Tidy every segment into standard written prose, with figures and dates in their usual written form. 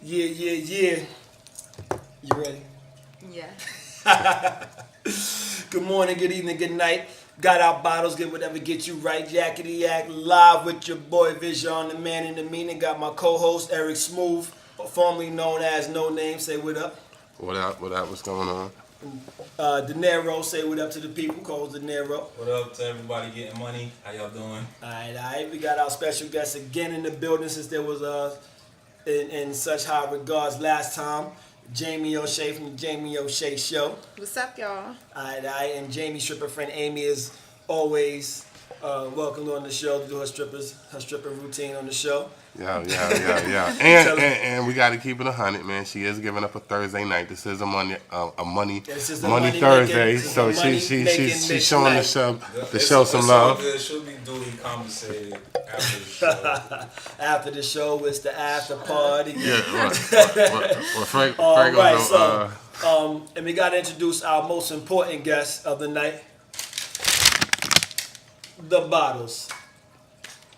Yeah. You ready? Yeah. Good morning, good evening, good night. Got our bottles, get whatever get you right. Gnacety Yak live with your boy Vision, the man in the meaning. Got my co-host Eric Smooth, formerly known as No Name. Say what up. What up? What's going on? De Niro, say what up to the people. Calls De Niro. What up to everybody getting money? How y'all doing? All right. We got our special guest again in the building since there was in such high regards last time. Jamie O'Shea from the Jamie O'Shea Show. What's up, y'all? All right. And Jamie's stripper friend Amy is always welcomed on the show to do her stripper routine on the show. Yeah. And we got to keep it 100, man. She is giving up a Thursday night. This is a money Thursday, so she's showing the show some love. She'll be duly compensated after the show. After the show, it's the after party. Yeah, right. Well, Frank, and we got to introduce our most important guest of the night, the bottles.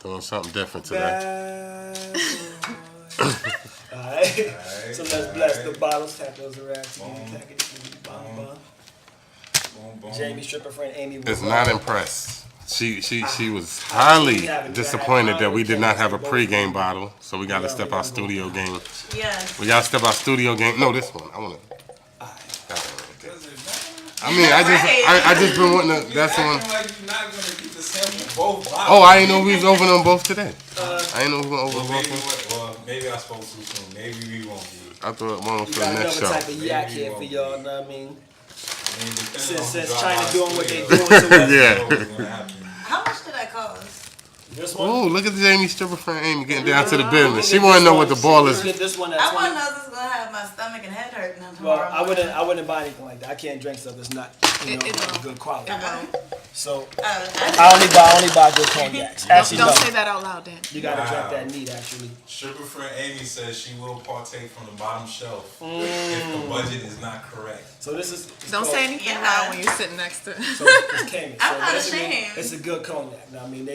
Doing something different today. Alright. So let's bless the bottles. Tap those around to you. Jamie stripper friend Amy Is not impressed. She was highly disappointed that we did not have a pregame bottle, so we got to step our studio game. Yes. We got to step our studio game. No, this one. I want to. I mean, I just been wanting to. That's the one. Oh, I didn't know we was opening them both today. I didn't know we were going to open both. Well, maybe I spoke too soon. Maybe we won't be. I thought one was we for got the next show. another type of yak here for y'all, know what I mean? Since China China doing what they doing to us. Yeah. How much did that cost? This one? Oh, look at the Jamie stripper friend Amy getting down to the business. She want to know what the ball is. This one I want to know if it's going to have my stomach and head hurting tomorrow. Well, I wouldn't buy anything like that. I can't drink stuff that's not, good quality. So I only buy good cognacs. Actually, Don't say that out loud, Dan. You gotta drink that neat, actually. Stripper friend Amy says she will partake from the bottom shelf if the budget is not correct. So this is. Don't say anything loud when you're sitting next to it. So it's Cayman. I'm not ashamed. It's a good cognac. Now, I mean,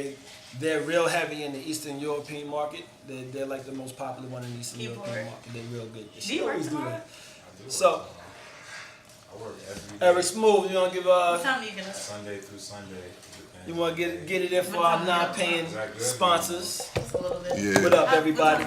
they're real heavy in the Eastern European market. They're like the most popular one in the Eastern European market. They're real good. She always do that. So, Eric Smooth, you want to give Sunday through Sunday. You want to get it in for our non-paying sponsors. Yeah. What up, everybody?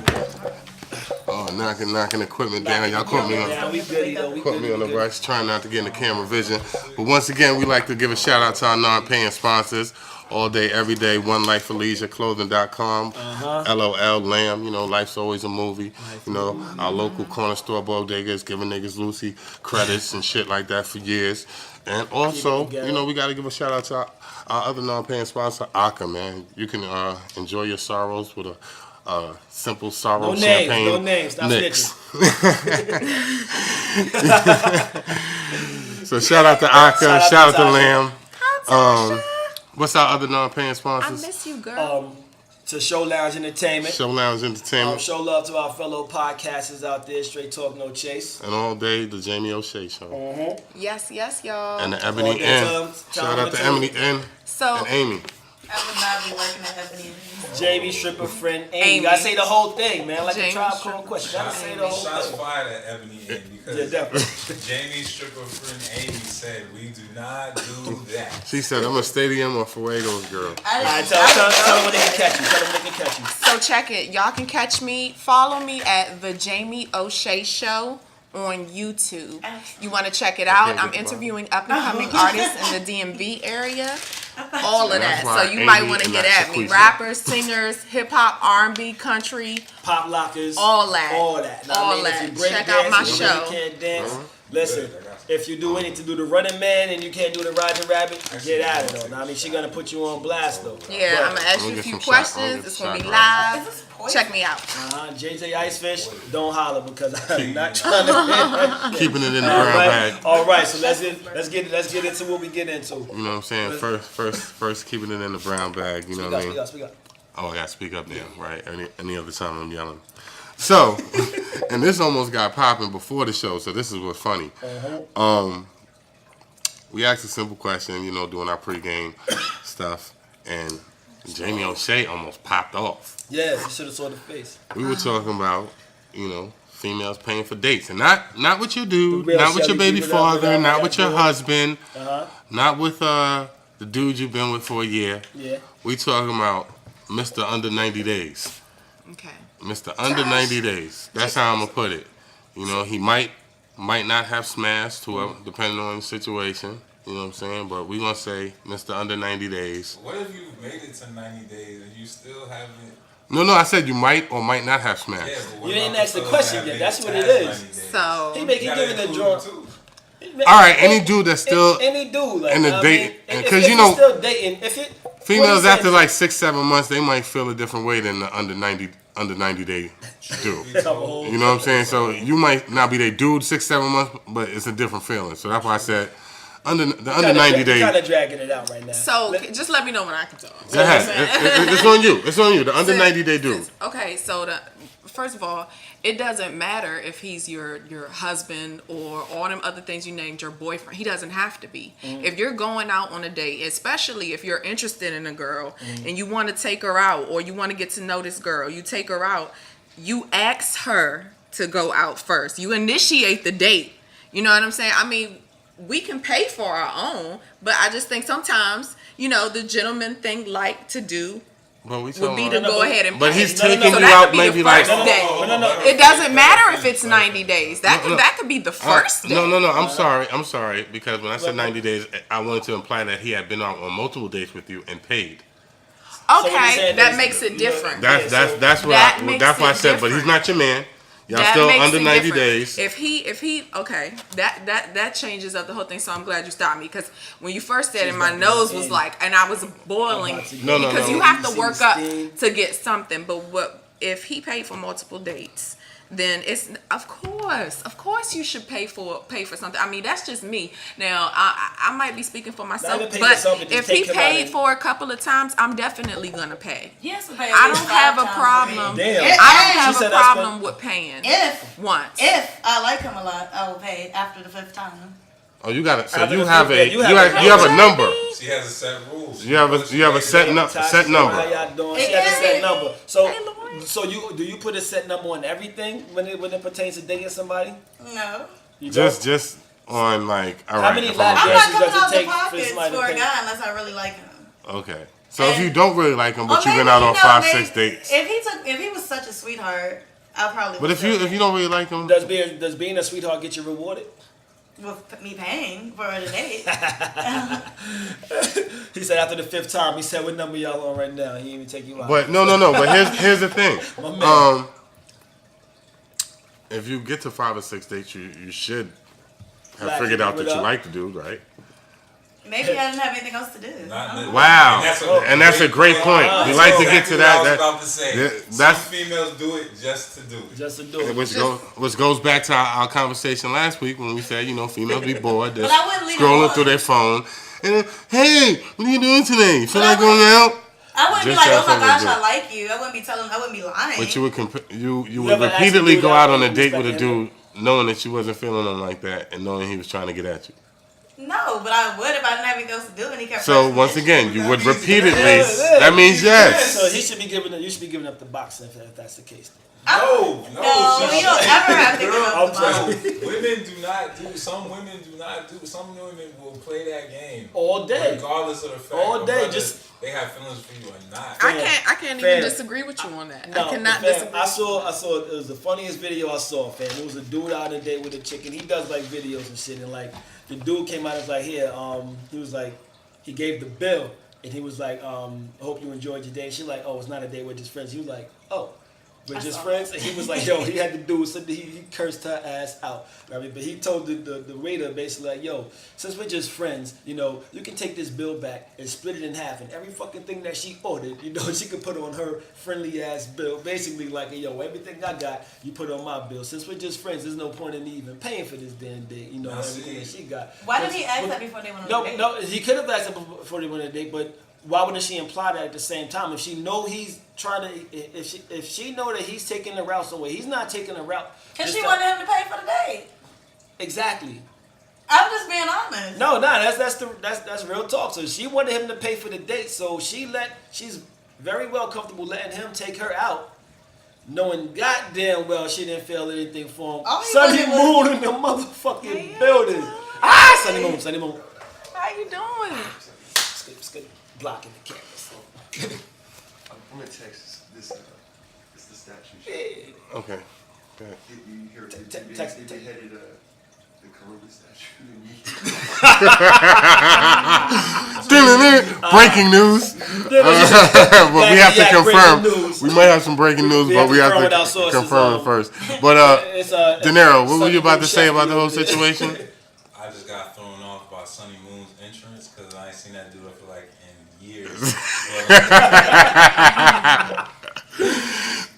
Oh, knocking equipment down. Y'all caught me on the rush, trying not to get in the camera vision. But once again, we like to give a shout out to our non-paying sponsors. All day, every day, One Life for Leisure, clothing.com, LOL, Lamb, life's always a movie. Our local corner store bodegas giving niggas Lucy credits and shit like that for years. And also, we got to give a shout out to our other non-paying sponsor, Aka, man. You can enjoy your sorrows with a simple sorrow champagne. No names, stop snitching. So shout out to Aka, shout out to Lamb. What's our other non-paying sponsors? I miss you, girl. To Show Lounge Entertainment. Show Lounge Entertainment. Show love to our fellow podcasters out there. Straight talk, no chase. And all day, the Jamie O'Shea Show. Yes, y'all. And the Ebony Inn. Shout out to Ebony Inn and Amy. I would not be working at Ebony Inn. Jamie stripper friend Amy. You gotta say the whole thing, man. Like a Tribe Called Quest. You gotta say the whole thing. Shots fired at Ebony Inn because Jamie's stripper friend Amy said we do not do that. She said, I'm a Stadium or Fuego's girl. Alright, tell them where they can catch you. Tell them where they can catch you. So check it. Y'all can catch me. Follow me at the Jamie O'Shea Show on YouTube. You want to check it out? I'm interviewing up and coming artists in the DMV area. All of that. So you might want to get at me. Rappers, singers, hip hop, R&B, country, pop lockers, all that. All that. If you check out my show. You can't dance. Listen, if you do anything to do the Running Man and you can't do the Roger Rabbit, get out of it though. I mean, she gonna put you on blast though. Yeah, I'm gonna ask you a few questions. It's gonna be live. Check me out. JJ Icefish, don't holler because I'm not trying to keeping it in the brown bag. All right, so let's get into what we get into. You know what I'm saying? First, keeping it in the brown bag. You know what I mean? Speak up. Oh, I gotta speak up now, right? Any other time I'm yelling. So, and this almost got popping before the show, so this is what's funny. We asked a simple question, doing our pregame stuff, and Jamie O'Shea almost popped off. Yeah, you should have saw the face. We were talking about, females paying for dates, and not with your dude, The real not with your Shelly baby G, father, whatever, not with your whatever. husband, not with the dude you've been with for a year. Yeah. We talking about Mr. Under 90 Days. Okay. Mr. Under 90 Days. That's how I'm gonna put it. He might not have smashed, whoever, depending on the situation. You know what I'm saying? But we gonna say Mr. Under 90 Days. What if you made it to 90 days and you still haven't? No, I said you might or might not have smashed. Yeah, but what You didn't about ask the fellas question that yet. have That's been what it past is. 90 days? So He make You it gotta give it a include draw. them too. All right, any dude that's still any dude like in the I date- mean, because if you you're know, still dating, if it females what he after said- like 6-7 months, they might feel a different way than the under 90 day dude. You know what I'm saying? So you might not be their dude 6-7 months, but it's a different feeling. So that's why I said under 90 days. Kind of dragging it out right now. So just let me know when I can talk. Go ahead. It's on you. It's on you. The under 90 day dude. Okay, so first of all, it doesn't matter if he's your husband or all them other things you named your boyfriend. He doesn't have to be. If you're going out on a date, especially if you're interested in a girl and you want to take her out or you want to get to know this girl, you take her out, you ask her to go out first. You initiate the date. You know what I'm saying? I mean, we can pay for our own, but I just think sometimes, the gentleman thing like to do But we would be talking to about- go ahead and But pay. he's No, no, no. taking So you that out could be maybe the like. first day. No. It doesn't matter if it's 90 days. That could be the first day. No. I'm sorry. Because when I said 90 days, I wanted to imply that he had been out on multiple dates with you and paid. what you're Okay, saying that is- makes it different. That's what That makes that's why I it said. But he's different. not your man. Y'all That still makes under it 90 different. days. If he okay, that changes up the whole thing. So I'm glad you stopped me because when you first said it, my nose was like, and I was boiling No. because you have to You work see up the steam? to get something. But if he paid for multiple dates? Then it's of course you should pay for something. I mean that's just me. Now I might be speaking for myself, even pay but for something, just if he take him out paid and- for a couple of times, I'm definitely gonna pay. Yes, pay I don't have a problem. Damn. I She don't have said a that's problem with paying once. If I like him a lot, I will pay after the 5th time. Oh, you got it. So After you the have fifth a day, you have a number. She has a set rules. You have a set How number. y'all doing? She has a set number. So do you put a set number on everything when it pertains to dating somebody? No. You don't? Just on like all How right. many if lap I'm- I'm not dances coming does it out the take for pockets somebody for to a pay? guy unless I really like him. Okay. So if you don't really like him, but Or you've been maybe, out on you know, 5-6 maybe dates. If he was such a sweetheart, I probably. But would if you don't really like him, Does being a sweetheart get you rewarded? with me paying for the date. He said after the 5th time, he said, what number y'all on right now? He didn't even take you out. but no. But here's the thing. My man. If you get to 5 or 6 dates, you should have Like figured out give that it you up. like the dude, right? Maybe I didn't have anything else to do. Wow, and that's a great point. We like to get to What I was that. about to say. That's Some females do it just to do it. Just to do it. which goes back to our conversation last week when we said, females be bored, they're But I wouldn't leave it scrolling on. through their phone, and then, hey, what are you doing today? Feel But I like going out? I wouldn't be Just like, have oh my something gosh, to do. I like you. I wouldn't be lying. But you would you would Never actually repeatedly do go that out on a with date with a respect to him. dude knowing that you wasn't feeling him like that and knowing he was trying to get at you. No, but I would if I didn't have anything else to do and he kept So pressing once me. again, you would repeatedly. Yeah. That means yes. So you should be giving up the box if that's the case. No, No, you don't ever have to give up the I'm ball. Women do not do. Some women do not do. Some women will play that game All day. regardless of the fact. All of day, whether just- they have feelings for you or not. I can't Fair. even disagree with you on that. No, I cannot fam, disagree. I saw it was the funniest video I saw, fam. It was a dude out on a date with a chick, and he does like videos and shit. And like the dude came out and was like, here, he was like, he gave the bill, and he was like, I hope you enjoyed your day. And she like, oh, it's not a date with just friends. He was like, oh. With just friends, and he was like, yo, he had to do something. He cursed her ass out. I mean, but he told the waiter basically like, yo, since we're just friends, you can take this bill back and split it in half, and every fucking thing that she ordered, she could put on her friendly ass bill. Basically like, yo, everything I got, you put on my bill. Since we're just friends, there's no point in me even paying for this damn date. Everything that she got. Why did he ask that before they went on a date? No, he could have asked that before they went on a date, but why wouldn't she imply that at the same time? If she know he's trying to, if she know that he's taking the route somewhere, he's not taking the route. Because she wanted him to pay for the date. Exactly. I'm just being honest. No, that's real talk. So she wanted him to pay for the date, so she's very well comfortable letting him take her out. knowing goddamn well she didn't feel anything for him. Oh, he Sunny wasn't- Moon in the motherfucking Hey, building. how Sunny Moon, Sunny Moon. How you doing? Skip, blocking the camera. I'm gonna text this. It's the statue. Yeah. Okay. Good. You hear Text they beheaded the Columbus statue. Breaking news. But we have to confirm. We might have some breaking news, but we have to confirm it first. But De Niro, what were you about to say about the whole situation? I just got thrown off by Sunny Moon's entrance because I ain't seen that dude for like in years.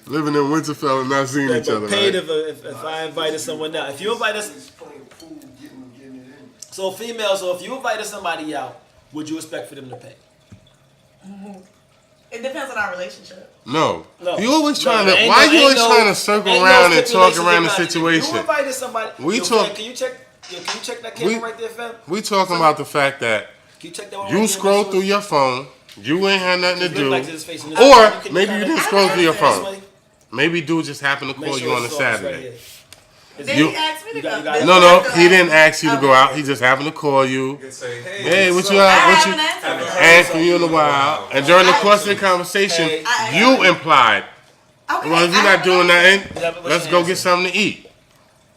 Living in Winterfell and not seeing each other. Paid Right? if I invited someone out. If you invite us, He's playing pool, getting it in. so female. So if you invited somebody out, would you expect for them to pay? It depends on our relationship. No. No. You always trying No, to. ain't Why no- you always ain't no- trying to circle ain't no around and talk stipulations around the about it. situation? You invited somebody. We Yo, talk- fam, Can you check that camera We- right there, fam? We talking about the fact that Can you check that one? you right scroll there? through your phone. You ain't had nothing to Look do. like this face in this- Or can maybe you kinda- didn't scroll through your this phone. way? Maybe dude just happened to Make call sure you on a it's right Saturday. here. Then You- he asked me to you got- go. you got- No, he didn't ask you to go out. He just happened to call you. You can say, hey, Hey, what what's you up? out? I What you? haven't answered. Asking you in a while. And during the course of the conversation, Hey. you implied, Okay, well, if you're I not doing haven't nothing, Yeah, but what's let's your go answer? get something to eat.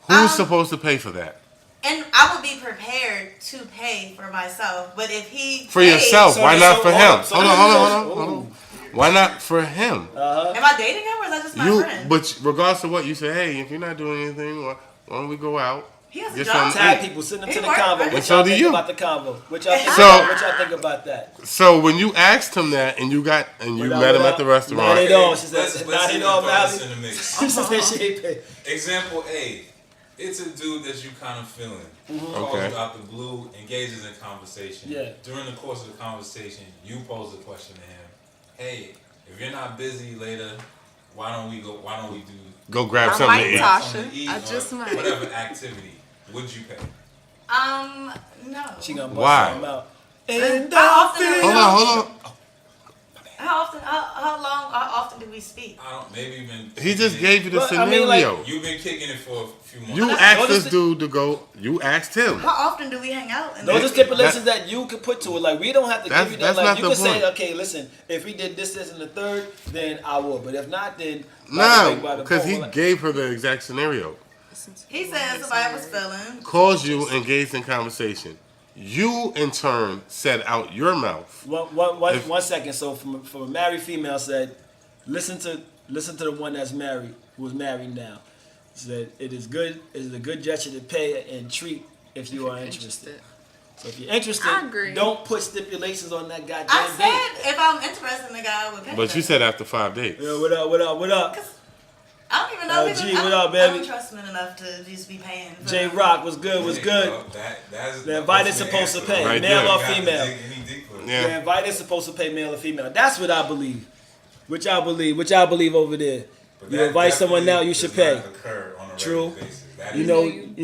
Who's supposed to pay for that? And I would be prepared to pay for myself, but if he For pays- yourself. Why not for him? so- Hold on. Why not for him? Am I dating him or is that just my friend? But regardless of what you say, hey, if you're not doing anything, why don't we go out? He has a Get job. something to Tag eat? people, send them He to the worked, convo. right? What And so y'all do think you. about the convo? What y'all think? So- What y'all think about that? So when you asked him that and you met him at the Not restaurant, at all. She said, Let's not even at all, throw Valley. this in the mix. She said she ain't paid. Example A. It's a dude that you kind of feeling. Calls Okay. you out the blue, engages in conversation. Yeah. During the course of the conversation, you pose a question to him. Hey, if you're not busy later, why don't we do go grab I something might to eat. talk. something to eat I or just might. whatever activity? Would you pay? No. She gonna bust Why? something out. And How often? Hold on. How often do we speak? I don't. Maybe even. He just gave you the But, I scenario. mean, like, You've been kicking it for a few months. You asked this dude to go. You asked him. How often do we hang out? And those are stipulations that you can put to it. Like, we don't have to That's- give you that. that's Like, not you the can say, point. okay, listen, if we did this, and the third, then I would. But if not, then No, by because the he phone, like- gave her the exact scenario. he said somebody was feeling. Calls you, engaged in conversation. You, in turn, said out your mouth. One second. So, from a married female said, listen to the one that's married, who's married now. Said it is a good gesture to pay and treat if you are interested. So if you're interested, I agree. don't put stipulations on that goddamn I date. said if I'm interested in the guy, I would pay. But you said after 5 days. Yo, what up? I don't even know. G, what up, baby? I don't trust men enough to just be paying. for J them. Rock was good. The invited's supposed to pay, Right male there. or female. Yeah. The invited's supposed to pay, male or female. That's what I believe. What y'all believe over there? You invite someone out, you should pay. True. You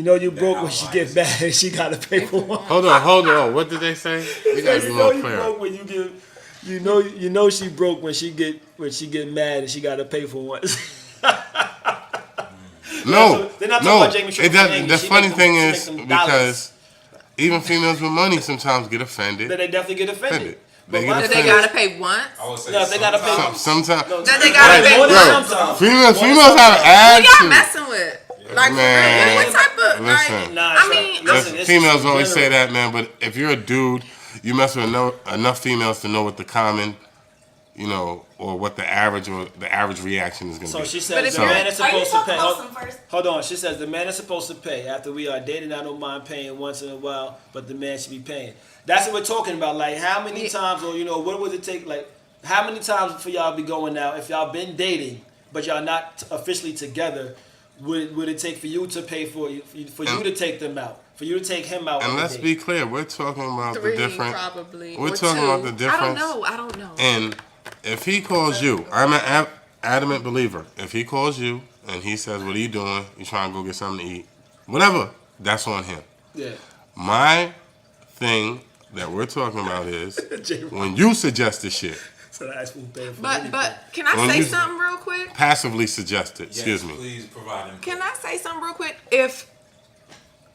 know you broke when she get mad and she gotta pay for one. Hold on. What did they say? You gotta be You more know you clear. broke when you get. You know she broke when she get mad and she gotta pay for one. No. They're not talking about Jamie It Shrimp doesn't. Amy. The She funny make them- thing she is make them dollars. because even females with money sometimes get offended. They definitely get offended. Offended. But They my get That thing they is- gotta pay once. I would say No, they gotta pay. sometimes. Sometimes. No, That they gotta right, pay more than once. sometimes. Females have an Who y'all attitude. messing with? Like, Man, what type of, like, listen. Nah, I mean, listen, it's Females just always say general. that, man. But if you're a dude, you mess with enough females to know what the common, or what the average reaction is going to So be. she But says if the you're- man is Are you supposed to talking pay. about some first? Hold on. She says the man is supposed to pay. After we are dating, I don't mind paying once in a while, but the man should be paying. That's what we're talking about. Like, how many times, or what would it take? Like, how many times for y'all be going out if y'all been dating, but y'all not officially together? Would it take for you to pay for you to take them out, for you to take him out? And on a let's date? be clear, we're talking about 3 the difference. probably. We're or talking 2. about the difference. I don't know. And if he calls you, I'm an adamant believer. If he calls you and he says, "What are you doing? You trying to go get something to eat?" Whatever, that's on him. Yeah. My thing that we're talking about is when you suggest the shit. So that's who paying for But can I say something real quick? Passively suggested. Excuse me. Please provide him. Can I say something real quick? If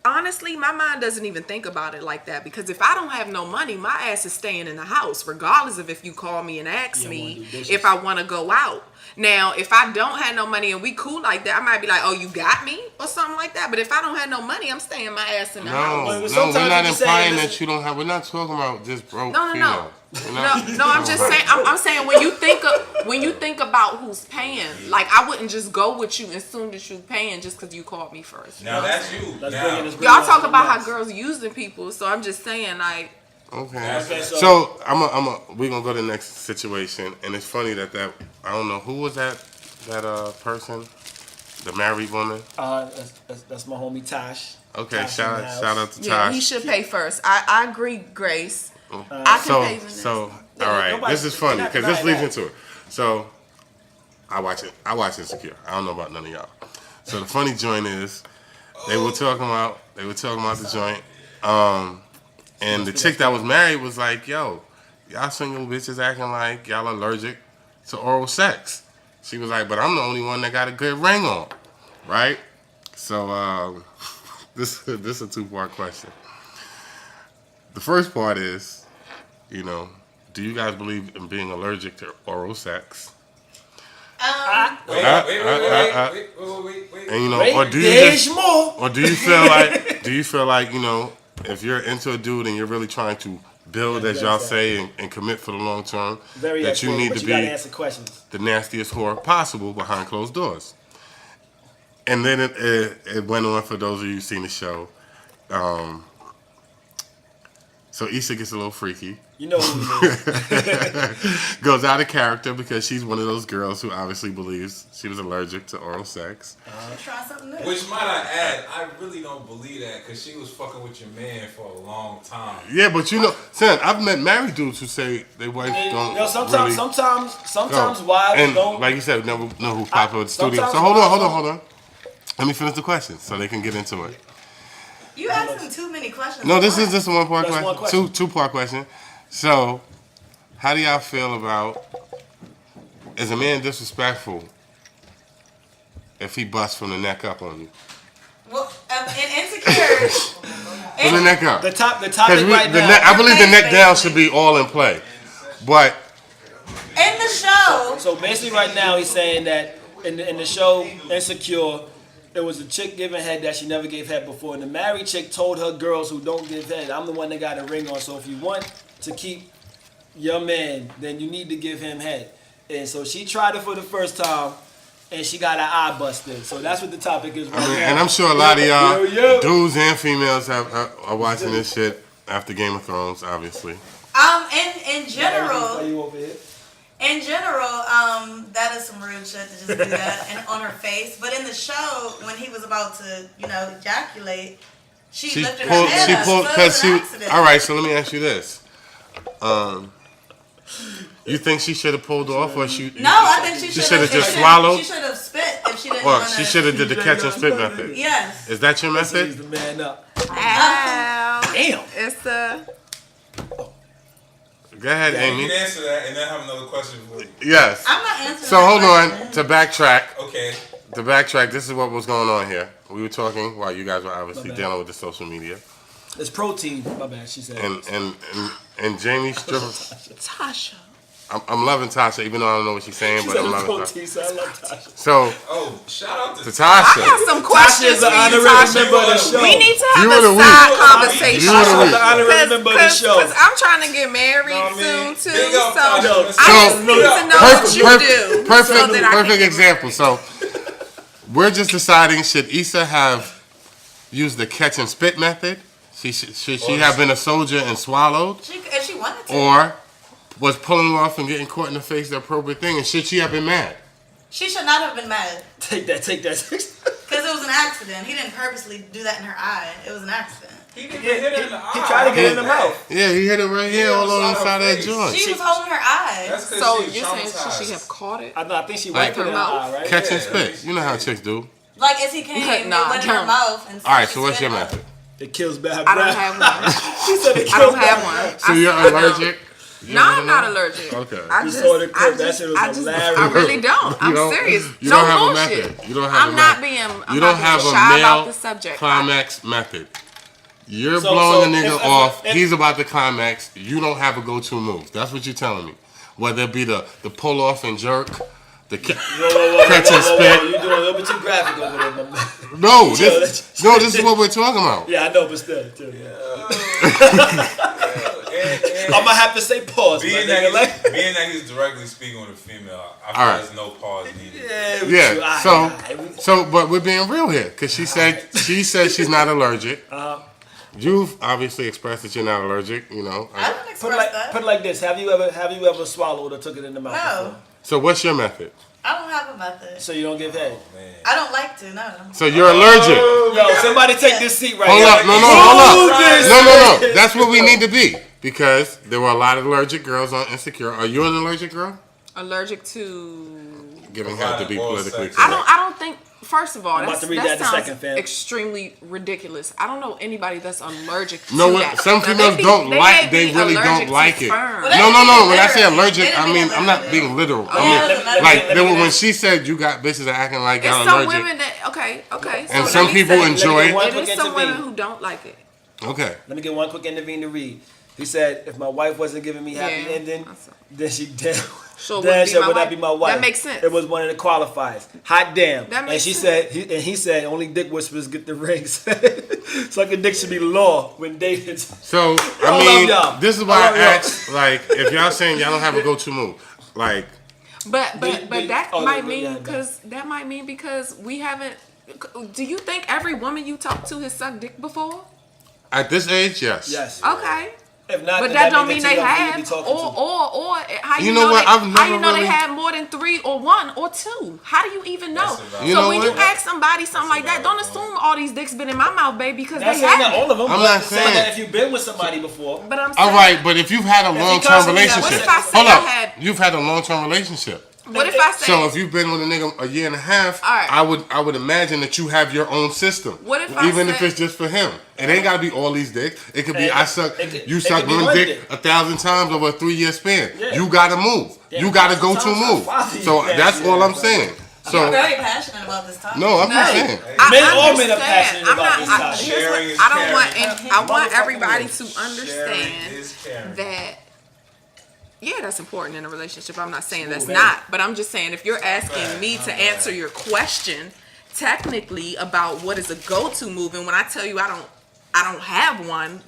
honestly, my mind doesn't even think about it like that, because if I don't have no money, my ass is staying in the house, regardless of if you call me and ask me if I want to go out. Now, if I don't have no money and we cool like that, I might be like, oh, you got me? Or something like that. But if I don't have no money, I'm staying my ass in the house. No, we're not implying that you don't have. We're not talking about just broke female. No, I'm just saying. I'm saying when you think about who's paying, like I wouldn't just go with you as soon as you paying just because you called me first. Now that's you. Y'all talk about how girls using people, so I'm just saying like. Okay. So we're gonna go to the next situation, and it's funny that I don't know who was that person, the married woman. That's my homie Tosh. Okay, Tosh shout out to Tosh. Yeah, he should pay first. I agree, Grace. I can pay the next. So all right, this is funny because this leads into it. So I watch Insecure. I don't know about none of y'all. So the funny joint is they were talking about the joint. And the chick that was married was like, yo, y'all single bitches acting like y'all allergic to oral sex. She was like, but I'm the only one that got a good ring on, right? So this is a two-part question. The first part is, do you guys believe in being allergic to oral sex? Wait. And or do you feel like, if you're into a dude and you're really trying to build, as y'all say, and commit for the long term, that you need to be the nastiest whore possible behind closed doors. And then it went on for those of you who've seen the show. So Issa gets a little freaky. You know who it is. Goes out of character because she's one of those girls who obviously believes she was allergic to oral sex. Try something new. Which might I add, I really don't believe that because she was fucking with your man for a long time. Yeah, but son, I've met married dudes who say their wife don't. Sometimes wives don't. Like you said, never know who popped up at the studio. So hold on. Let me finish the question so they can get into it. You asking too many questions. No, this is just a one-part question. Two-part question. So, how do y'all feel about, is a man disrespectful if he busts from the neck up on you? Well, in Insecure. From the neck up. The topic right now. I believe the neck down should be all in play. But in the show. So basically right now he's saying that in the show Insecure, there was a chick giving head that she never gave head before. And the married chick told her girls who don't give head, I'm the one that got a ring on. So if you want to keep your man, then you need to give him head. And so she tried it for the first time, and she got her eye busted. So that's what the topic is right now. And I'm sure a lot of y'all, dudes and females, are watching this shit after Game of Thrones, obviously. In general, that is some rude shit to just do that and on her face. But in the show, when he was about to, ejaculate, she lifted her head up. All right, so let me ask you this. You think she should have pulled off, or she? No, I think she should have just swallowed. She should have spit if she didn't. Well, she should have did the catch and spit method. Yes. Is that your method? He's the man up. Ow. Damn. It's a. Go ahead, Yeah, Amy. you can answer that, and then have another question for you. Yes. I'm not answering. So hold on. To backtrack. Okay. To backtrack, this is what was going on here. We were talking while you guys were obviously dealing with the social media. It's protein. My bad. She said. And Jamie stripper. Tasha. I'm loving Tasha, even though I don't know what she's saying, but I'm loving protein, Tasha. so I love Tasha. So. Oh, shout out to Tasha. I got some questions for you, Tasha. We need to have a side conversation. Because I'm trying to get married soon too. So I just need to know what you do. Perfect example. So we're just deciding, should Issa have used the catch and spit method? Should she have been a soldier and swallowed? If she wanted to. Or was pulling off and getting caught in the face the appropriate thing? And should she have been mad? She should not have been mad. Take that. Because it was an accident. He didn't purposely do that in her eye. It was an accident. He hit her in the eye. He tried to get in the mouth. Yeah, he hit it right here all on the side of that joint. She was holding her eye. So you're saying should she have caught it? I think she wiped her mouth, right? Catch and spit. You know how chicks do. Like as he came, it went in her mouth. And all right, so what's your method? It kills bad I breath. don't have one. She said it I don't have one. So you're allergic? No, I'm not allergic. Okay. I You just, saw the clip. I That just, shit was I just, hilarious. I really don't. I'm serious. You No don't have bullshit. a method. You don't have I'm a not method. being. I'm You not don't have being a shy about male the subject. climax method. You're So- blowing so the nigga if- off. if- He's about to climax. You don't have a go-to move. That's what you're telling me. Whether it be the pull off and jerk, the catch and spit. You're doing a little bit too graphic over there, my man. No, this is what we're talking about. Yeah, I know, but still, too. I'm gonna have to say pause. Being that he's directly speaking with a female, I feel there's no pause needed. Yeah. So, but we're being real here, because she said she's not allergic. You've obviously expressed that you're not allergic. You know. I don't express that. Put it like this: Have you ever swallowed or took it in the mouth? No. Before? So what's your method? I don't have a method. So you don't give head? I don't like to, no. So you're allergic. Yo, somebody take this seat right Hold here. up, hold up. This No. That's what we need to be, because there were a lot of allergic girls on Insecure. Are you an allergic girl? Allergic to. Giving head to be politically correct. I don't think. First of all, I'm about to read that that in a sounds second, fam. extremely ridiculous. I don't know anybody that's allergic to No, that. some Now, females don't like. They really allergic don't like to it. sperm. No. When I say literally. allergic, They I didn't mean mean I'm not literally. being literal. yeah, I let mean, me- like when she said you got bitches that acting like It's y'all some allergic. women that okay. And So some let me people say, enjoy it. One It quick is some women intervene. who don't like it. Okay. Let me get one quick intervene to read. He said, if my wife wasn't giving me happy Yeah. ending, then she damn Sure damn wouldn't be sure my would not wife. be my wife. That makes sense. It was one of the qualifiers. Hot damn. That And makes she sense. said, he said, only dick whisperers get the rings. Sucking dick should be law when dated. So I I mean, love y'all. this is I why love I y'all. asked, like, if y'all saying y'all don't have a go-to move, like, But that oh, might yeah, mean yeah. because we haven't. Do you think every woman you talk to has sucked dick before? at this age, yes. Yes. Okay. If not, But then that don't means mean they they're too young for you to have, be talking to. or how You you know know what? they, I've how never you know they really- had more than 3 or 1 or 2. How do you even know? That's about- You So know when what? you ask somebody something like that, don't valid point. assume all these dicks been in my mouth, baby, because Not they saying that haven't. all of them. I'm but not saying saying- that if you've been with somebody before. But I'm saying, All right, but if you've had a you long-term constantly have- relationship, what if I say hold I up, had- you've had a long-term relationship. what if I say? So if you've been with a nigga a year and a half, All right. I would imagine that you have your own system. What if I even if said- it's just for him? It ain't gotta be all these dicks. It could be It- I suck. it could- You it suck could be one one dick dick. 1,000 times over a 3-year span. Yeah. You gotta move. Yeah, You gotta go to sometimes I move. follow you. So Yeah, that's yeah, all I'm yeah. saying. I'm So very passionate about this topic. no, I'm just saying. Men or men are understand. passionate I'm about not- this I- topic. here's Sharing what- is I don't caring. want, and I want Motherfucking everybody ways. to Sharing understand is caring. that. Yeah, that's important in a relationship. I'm not saying that's not, but I'm just saying if you're asking me to answer your question technically about what is a go-to move, and when I tell you I don't have one,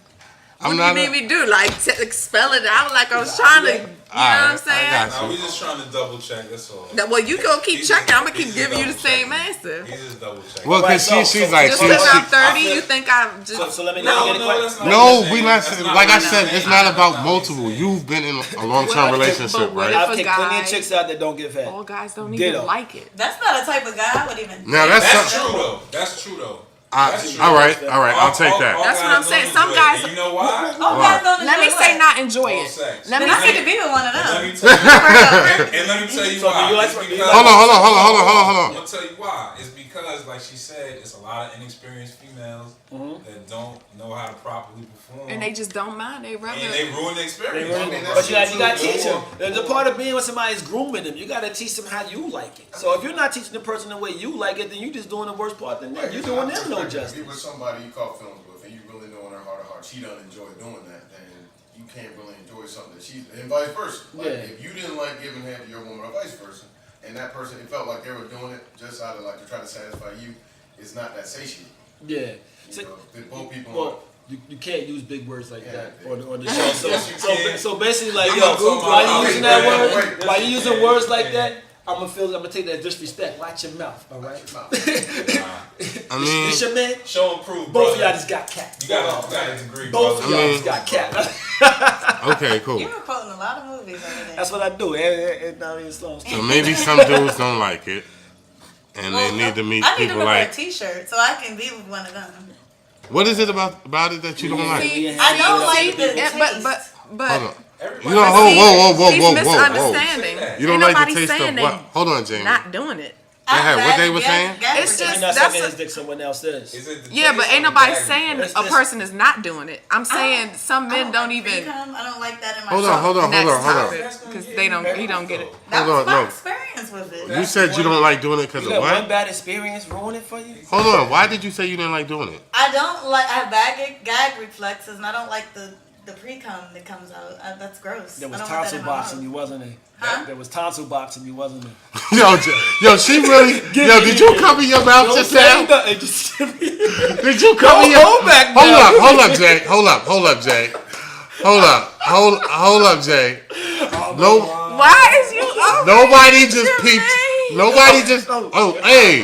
what do you need me to do? Like spell it out like I was trying to, you know what I'm I saying? got Nah, we just trying to double check. That's all. Well, you gonna keep He's checking. just- I'm gonna keep he's giving you the just same double answer. He's just double checking. Well, because Right, she's like Just she, because I'm she 30, you think I'm just? So let me No, get a no, question. that's not No, what we I'm not. saying. Like I That's said, what it's I'm not saying. about That's multiple. not what I'm You've been in a long-term Well, relationship, but what right? if I've a kicked plenty guy- of chicks out that don't give head. All guys don't Ditto. even like it. That's not a type of guy I would even. Now think. that's That's true though. That's true though. That's true. all right. I'll take that. That's what I'm guys saying. don't Some enjoy it. guys- And you know why? Oh, guys don't Let me enjoy say what? not enjoy Oral it. sex. Let me Then I say need to be with one of Let them. me tell you. And let me tell you So why. do you like- It's do you because- like- Hold on. I'm gonna tell you why. It's because, like she said, it's a lot of inexperienced females that don't know how to properly perform, and they just don't mind. They rather. and they ruin the experience. I mean, But that's you got true, to teach too. them. The part of being with somebody is grooming them. You got to teach them how you like it. So if you're not teaching the person the way you like it, then you just doing the worst part than them. You're doing them no Be justice. with somebody you caught feelings with, and you really know in her heart of hearts she doesn't enjoy doing that, then you can't really enjoy something that she, and vice versa. Like Yeah. if you didn't like giving head to your woman or vice versa, and that person, it felt like they were doing it just out of like to try to satisfy you, it's not that satiating. Yeah. You So, know, that both people. well, you can't use big words like Yeah, that yeah. on the show. So, Yes, you can. so basically, like, I'm yo, not talking why about- you using wait, that wait, word? wait. Why you using Yeah. words like Yeah. that? I'm gonna take that as disrespect. Watch your mouth, all right? I mean, This your man. Show and prove, Both of brother. y'all just got capped. You got a degree, Both of brother. y'all just got capped. okay, cool. You were quoting a lot of movies over there. That's what I do. It's not even slow. So maybe some dudes don't like it, and they need to meet I need people to wear a like. T-shirt so I can be with one of them. What is it about it that you don't like? See, I don't See, like the taste. but Hold on. Everybody- You know, she's whoa. misunderstanding. You don't Ain't like nobody the taste saying of they what? Hold on, Jamie. not doing it. What they were saying? It's just He's not that's sucking his dick, someone else is. yeah, but ain't nobody saying a person is not doing it. I'm saying some men don't even. I don't like that in my Hold on. Because he don't get it. That Hold was on, my experience with it. You said you don't like doing it because You of let one what? bad experience ruin it for you? Hold on. Why did you say you didn't like doing it? I have gag reflexes, and I don't like the pre-cum that comes out. That's gross. There was I don't want that tonsil in my boxing, mouth. you wasn't it? Huh? There was tonsil boxing, you wasn't it? Yo, she really. Yo, did you cover your mouth just now? Did you cover your? Hold back now. Hold up, Jay. Hold up, Jay. Hold up, Jay. No. Why is you? Nobody just peeped. Nobody just. Oh, hey.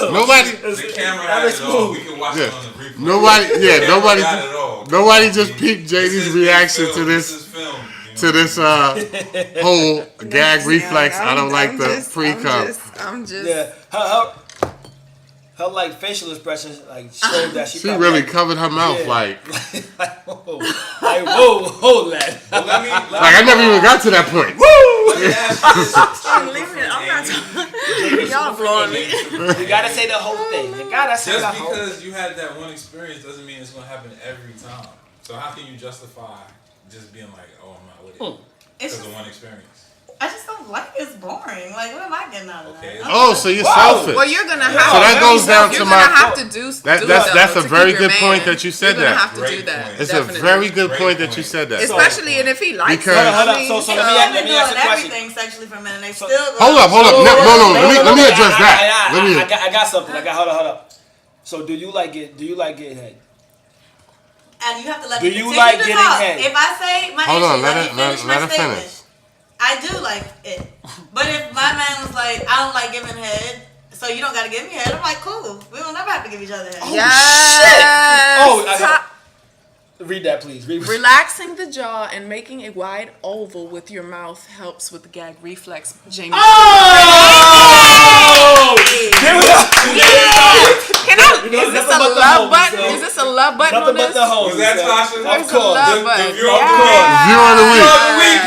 Nobody. The camera had it all. We can watch it on the replay. Nobody just peeped JD's reaction to this. To this whole gag reflex. I don't like the pre-cum. I'm just. Yeah, her like facial expressions like showed that she really covered her mouth like whoa, lad. Well, let me I never even got to that point. Y'all blowing me. You gotta say the whole thing. You gotta say Just the whole thing. because you had that one experience doesn't mean it's gonna happen every time. So how can you justify just being like, oh, I'm not with it It's because of one experience? I just don't like it. It's boring. Like, what am I getting out of that? Okay. Oh, so you're selfish. Well, you're gonna have. So that goes down you're to gonna my. have to do. That's a to very keep your good point man. that you said You're gonna that. have to do Great that. point. It's Definitely. a very good Great point that point. you said that. Especially and if he likes Because- it. Hold up, I so mean, let me They've been ask doing a question. everything sexually for men, and they still go. Hold up. No. Let me address that. I got something. Hold up. So do you like getting head? And you have to let Do me you continue like to getting talk. head? If I say my Hold issue, on, let me finish my her statement. finish. I do like it. But if my man was like, I don't like giving head, so you don't gotta give me head, I'm like, cool. We don't never have to give each other head. yes. Oh, I got. Read that, please. Relaxing the jaw and making a wide oval with your mouth helps with the gag reflex. Jamie. Oh! Give it up. Can I? Is this a love button? Is this a love button on Nothing but this? the homies. Was that Tasha? Of course. Love button. View of the Yeah. View of the week.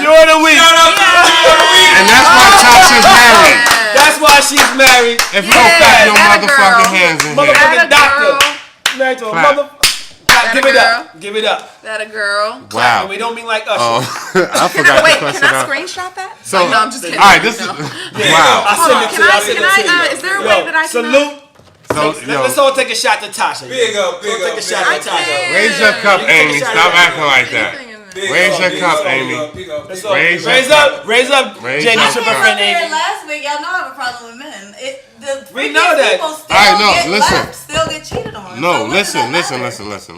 View of the week. Shout out to the view of the week. And that's why Tasha's married. That's why she's married. If you don't clap your that a motherfucking girl. hands in here. Motherfucking That a doctor. girl. Married to a Clap. mother. Give it up. Give it up. That a girl. Wow. And we don't mean like us. I Can forgot I wait? to cuss Can it I out. screenshot that? So, no, I'm just kidding. all right, this is No. wow. I Hold send on. it to Can you. I? I'll send it to you. Is there a way that I can? Salute. So, Let's all take a shot to Tasha. Big up, big Take up, a shot big to up. Tasha. raise your cup, Amy. Stop acting like that. Big Raise up, your big cup, up, Amy. big up, big up, big up. Raise Raise your up. Raise up. Raise Jenny, your triple cup. friend Here Amy. last week, y'all know I have a problem with men. We know that. People still All right, no, get listen. left, still get cheated on. No, So what does that listen.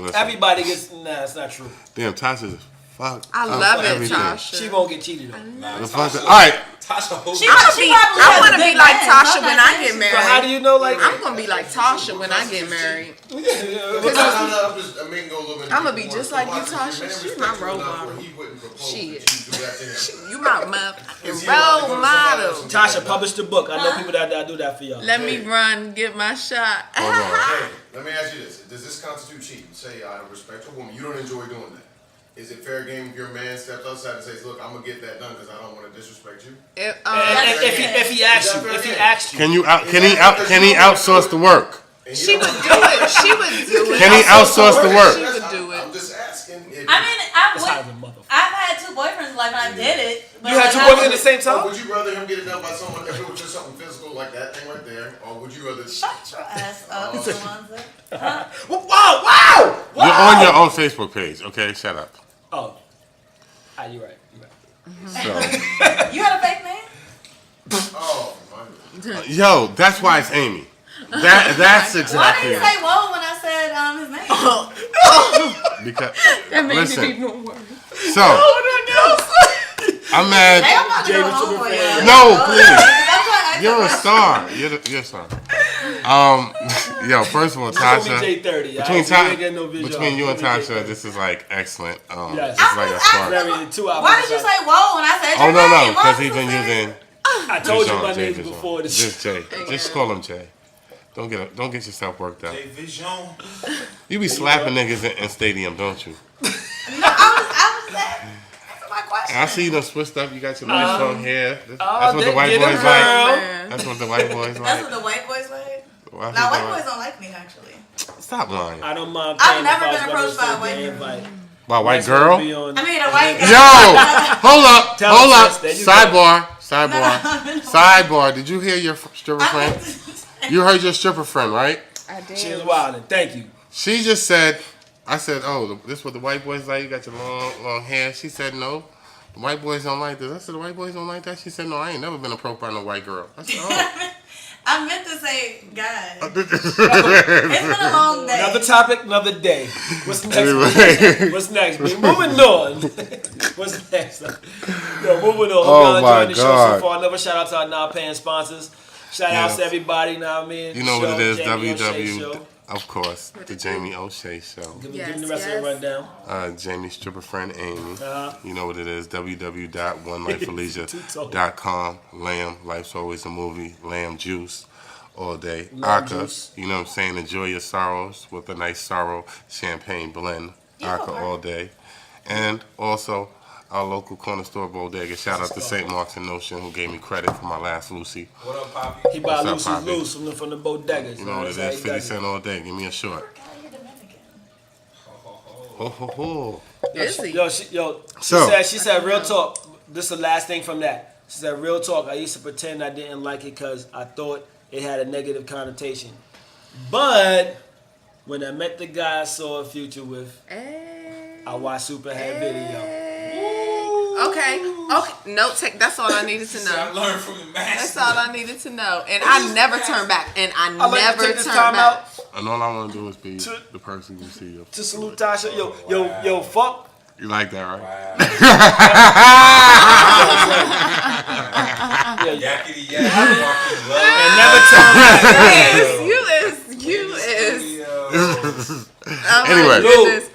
matter? Everybody gets. Nah, it's not true. Damn, Tasha's fucked. I up love it, everything. Tasha. She won't get cheated on. The fuck- All right. Tasha holds She I probably want to has be good like men. Tasha I'm when not I saying get she's- So how do married. you know like? I'm gonna be like Tasha when I get married. No, I'm just, I mean, go a little bit. I'ma be deeper. just like you, Watch, if your Tasha. man She respects my you role enough model. where he wouldn't propose She that you do that to him. You my Is motherfucking he allowed to go role to model. somebody Tasha published a book. I know people that do that for y'all. Let me run, get my shot. Hold on. Hey, let me ask you this. Does this constitute cheating? Say, I don't respect a woman. You don't enjoy doing that. Is it fair game if your man steps outside and says, look, I'm going to get that done because I don't want to disrespect you? If he asks you, Can he outsource the work? And She you would don't- do it. She would do it. Can he outsource the work? She would do I'm it. just asking. If, I mean, That's how the motherfucker. I've had two boyfriends in life and I did it. But You had two like, boyfriends at the same or time? would you rather him get it done by someone if it was just something physical like that thing right there? Or would you rather... Shut your ass up, Alonzo. Wow! You're on your own Facebook page, okay? Shut up. Oh, you're right. So, You had a fake name? Oh, my. yo, that's why it's Amy. That's Why exactly did you it. say whoa when I said his name? Because That made listen, it even worse. so I'm mad. Hey, I'm about to go Jamie home Triple for Friend. you. No, please. I'm trying to act You're a like star. You're a star. Yo, first of all, It's gonna Tasha. be J30. Between you and Tasha, this is like excellent. Yes. It's like a spark. Married 2 hours. Why did you say whoa when I said Oh your no, name? because What he's was been you saying? using. I told you Vision, my Jay names Vision. before this. Just Jay. Just call him Jay. Don't get yourself worked up. Hey, Vision. You be slapping niggas in stadium, don't you? No, I was saying. Answer my question. I see you done switched up. You got your nice long hair. That's what the white boys like. That's what the white boys like. That's what the white boys like? Now, white boys don't like me, actually. Stop lying. I don't mind. I've never been approached by a white girl. By a white girl? I mean, a white girl. Yo! Hold up. Sidebar. Did you hear your stripper friend? You heard your stripper friend, right? I did. She was wilding. Thank you. She just said, I said, oh, this what the white boys like? You got your long hair. She said, no. The white boys don't like this. I said, the white boys don't like that? She said, no, I ain't never been approached by no white girl. I said, oh. I meant to say guys. It's been a long day. Another topic, another day. What's next? What's next? Moving on. What's next? Yo, moving on. Hope y'all enjoying the show so far. Another shout out to our non-paying sponsors. Shout out to everybody. You know what I mean? You know what it is, WW. Of course, the Jamie O'Shea Show. Give me the rest of the rundown. Jamie's stripper friend Amy. You know what it is, www.onelifeforleisure.com. Lamb, life's always a movie. Lamb juice all day. Aka, you know what I'm saying? Enjoy your sorrows with a nice sorrow champagne blend. Aka all day. And also, our local corner store bodega. Shout out to St. Mark's and Notion who gave me credit for my last Lucy. What up, Poppy? He bought Lucy's loose from the bodegas. You know what it is, 50 cents all day. Give me a short. Ho ho ho. She said real talk. This is the last thing from that. She said real talk. I used to pretend I didn't like it because I thought it had a negative connotation. But when I met the guy I saw a future with, I watched Superhead video. Okay. Note take. That's all I needed to know. I learned from the master. That's all I needed to know. And I never turned back. And I never turned back. And all I want to do is be the person you see. To salute Tasha. Yo, fuck. You like that, right? Wow. Yakety yak. And never turn back. You is. Anyway.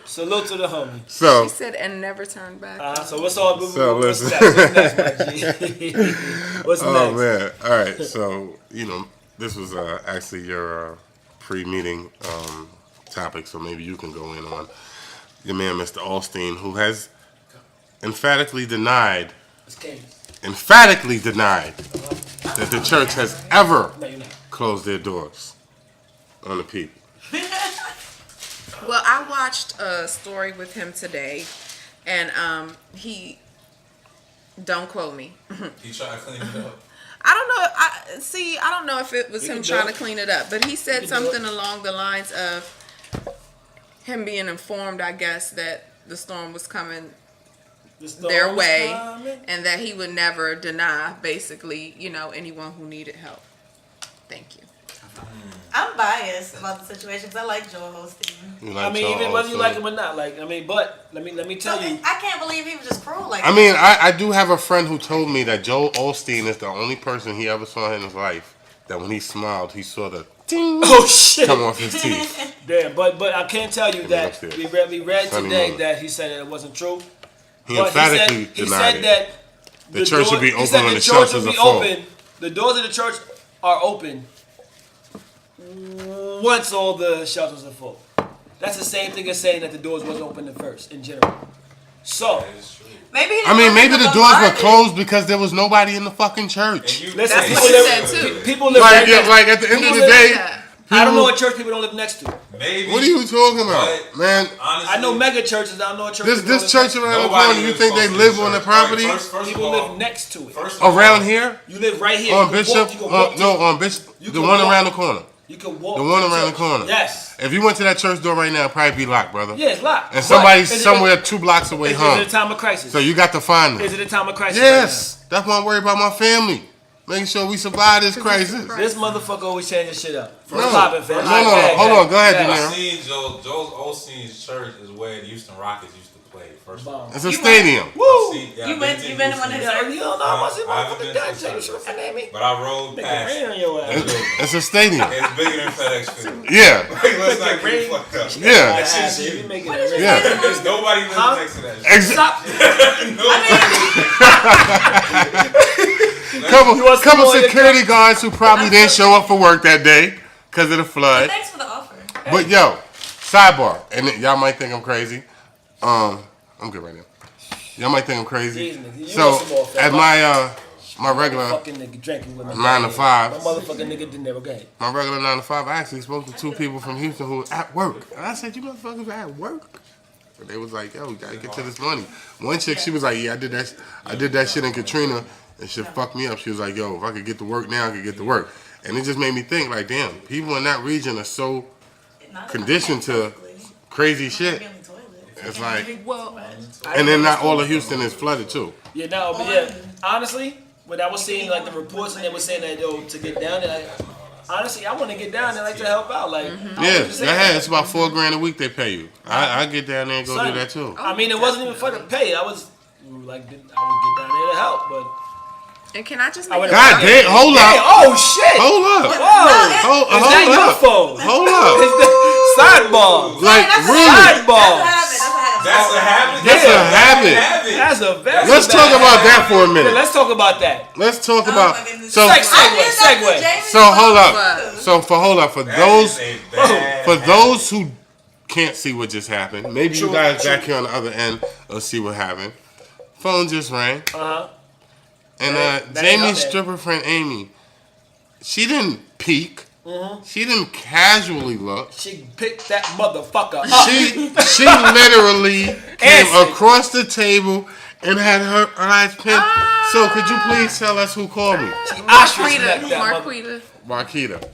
Salute to the homie. So, she said, and never turn back. So what's all? What's next, my G? What's next? Oh man! All right. So this was actually your pre-meeting topic. So maybe you can go in on your man, Mr. Alstein, who has emphatically denied that the church has ever closed their doors on the people. Well, I watched a story with him today, and he, don't quote me. He tried to clean it up. I don't know. I don't know if it was him trying to clean it up, but he said something along the lines of him being informed, I guess, that the storm was coming their way, and that he would never deny, basically, anyone who needed help. Thank you. I'm biased about the situation because I like Joel Osteen. Even whether you like him or not, but let me tell you, I can't believe he was just cruel like that. I do have a friend who told me that Joel Osteen is the only person he ever saw in his life that when he smiled, he saw the ting come off his teeth. Damn, but I can't tell you that we read today that he said that it wasn't true. He emphatically denied that the church should be open when the shelters are full. The doors of the church are open once all the shelters are full. That's the same thing as saying that the doors wasn't open at first, in general. So, maybe the doors were closed because there was nobody in the fucking church. That's what he said too. People live like at the end of the day, I don't know what church people don't live next to. Maybe. What are you talking about, man? Honestly, I know mega churches. I don't know what church. This church around the corner. You think they live on the property? People live next to it. Around here? You live right here. On Bishop? On Bishop. The one around the corner. You can walk. The one around the corner. Yes. If you went to that church door right now, it'd probably be locked, brother. Yeah, it's locked. And somebody's somewhere 2 blocks away home. Is it a time of crisis? So you got to find them. Is it a time of crisis? Yes. Right, that's why I'm worried about my family. Making sure we survive this crisis. This motherfucker always changing shit up. No, hold on. Go ahead, I seen Joel Osteen's church is where the Houston Rockets used to play. First of all, it's a stadium. Woo! You been to one of his churches? You don't know how much it motherfucker done. But I rode past. It's a stadium. It's bigger than FedEx Field. Yeah. Let's not get fucked up. Yeah. There's nobody lives next to that shit. Couple security guards who probably didn't show up for work that day because of the flood. Thanks for the offer. But sidebar, and y'all might think I'm crazy. I'm good right now. Y'all might think I'm crazy. These niggas. You So want some more, fam. at my regular Fucking nigga drinking with me. 9 to 5. My motherfucking nigga didn't never game. My regular 9 to 5, I actually spoke to 2 people from Houston who were at work. And I said, you motherfuckers are at work? And they was like, yo, we gotta get to this money. One chick, she was like, yeah, I did that shit in Katrina and shit fucked me up. She was like, yo, if I could get to work now, I could get to work. And it just made me think, like, damn, people in that region are so conditioned to crazy shit. It's like, Well, and then not all of Houston is flooded too. Yeah, no, but yeah, honestly, when I was seeing like the reports and they were saying that yo to get down there, like, honestly, I want to get down there like to help out, like. Yeah, it's about $4,000 a week they pay you. I get down there and go do that too. I mean, it wasn't even for the pay. I was like, I would get down there to help, but. and can I just I make would've- God damn, hold Hey, up. oh shit! Hold up. Whoa! Is that Hold your up. phone? Hold up. Is that sidebar? Like, really? Sidebar. That's a habit. That's a habit. That's a very. Let's bad talk about habit. that for a minute. Let's talk about that. Let's talk about. So, Segue. so hold up. For those That is a bad for habit. those who can't see what just happened, maybe you guys back here on the other end will see what happened. Phone just rang, and that ain't Jamie's okay. stripper friend Amy, she didn't peek. She didn't casually look. She picked that motherfucker up. She literally came Answer. across the table and had her eyes pinned. So could you please tell us who called me? Ostrich neck that mother- Marquita. Marquita.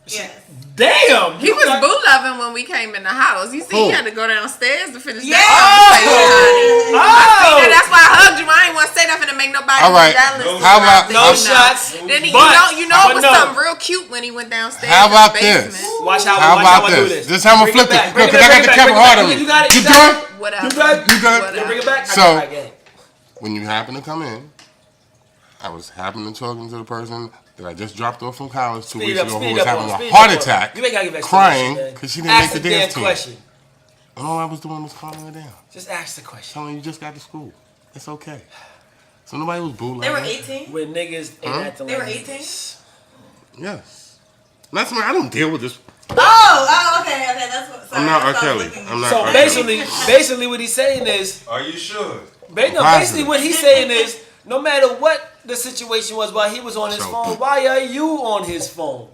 Yes. Damn. He was boo loving when we came in the house. You see, Who? he had to go downstairs to finish Yeah. that conversation, honey. Oh. That's why I hugged you. I ain't want to say nothing to make nobody All right. jealous. How about- No shots. Then he, But- you know, it was but no. something real cute when he went downstairs. How in the about basement. this? Watch how How watch about how I do this? this. This is how I'm gonna Bring flip it back. it. Bring it Because I back, got the bring it camera back, hard bring on it me. back. You got it. You You got done? it. Whatever. You good? You done? Whatever. Bring it back. So- I got it. When you happen to come in, I was happening to talking to the person that I just dropped off from college 2 weeks ago who was having a heart attack, You ain't gotta give that crying shit, man. because she didn't make Ask the the dance damn team. question. And all I was doing was calming her down. Just ask the question. Telling her you just got to school. It's okay. So nobody was booing. They were 18? When niggas ain't acting They were like 18? this. Yes. That's why I don't deal with this. Oh, okay. That's what. Sorry, I'm not R. that's what I was Kelly. looking I'm at. not So R. basically what he's saying is, Are you sure? basically what he's saying is, no matter what the situation was while he was on his So- phone, why are you on his phone?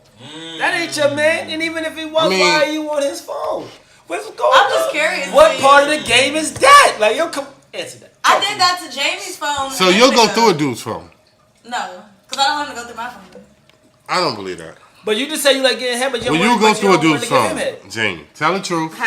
That ain't your man, and even if it was, I mean- why are you on his phone? What's going on? I'm just curious. What part of the game is that? Like, yo, come answer that. I Talk to did me. that to Jamie's phone. So you'll go through a dude's phone. No, because I don't want to go through my phone. I don't believe that. But you just say you like getting head, but you When don't you wanna- go but through a don't wanna dude's give him phone, head. Jamie, tell the truth.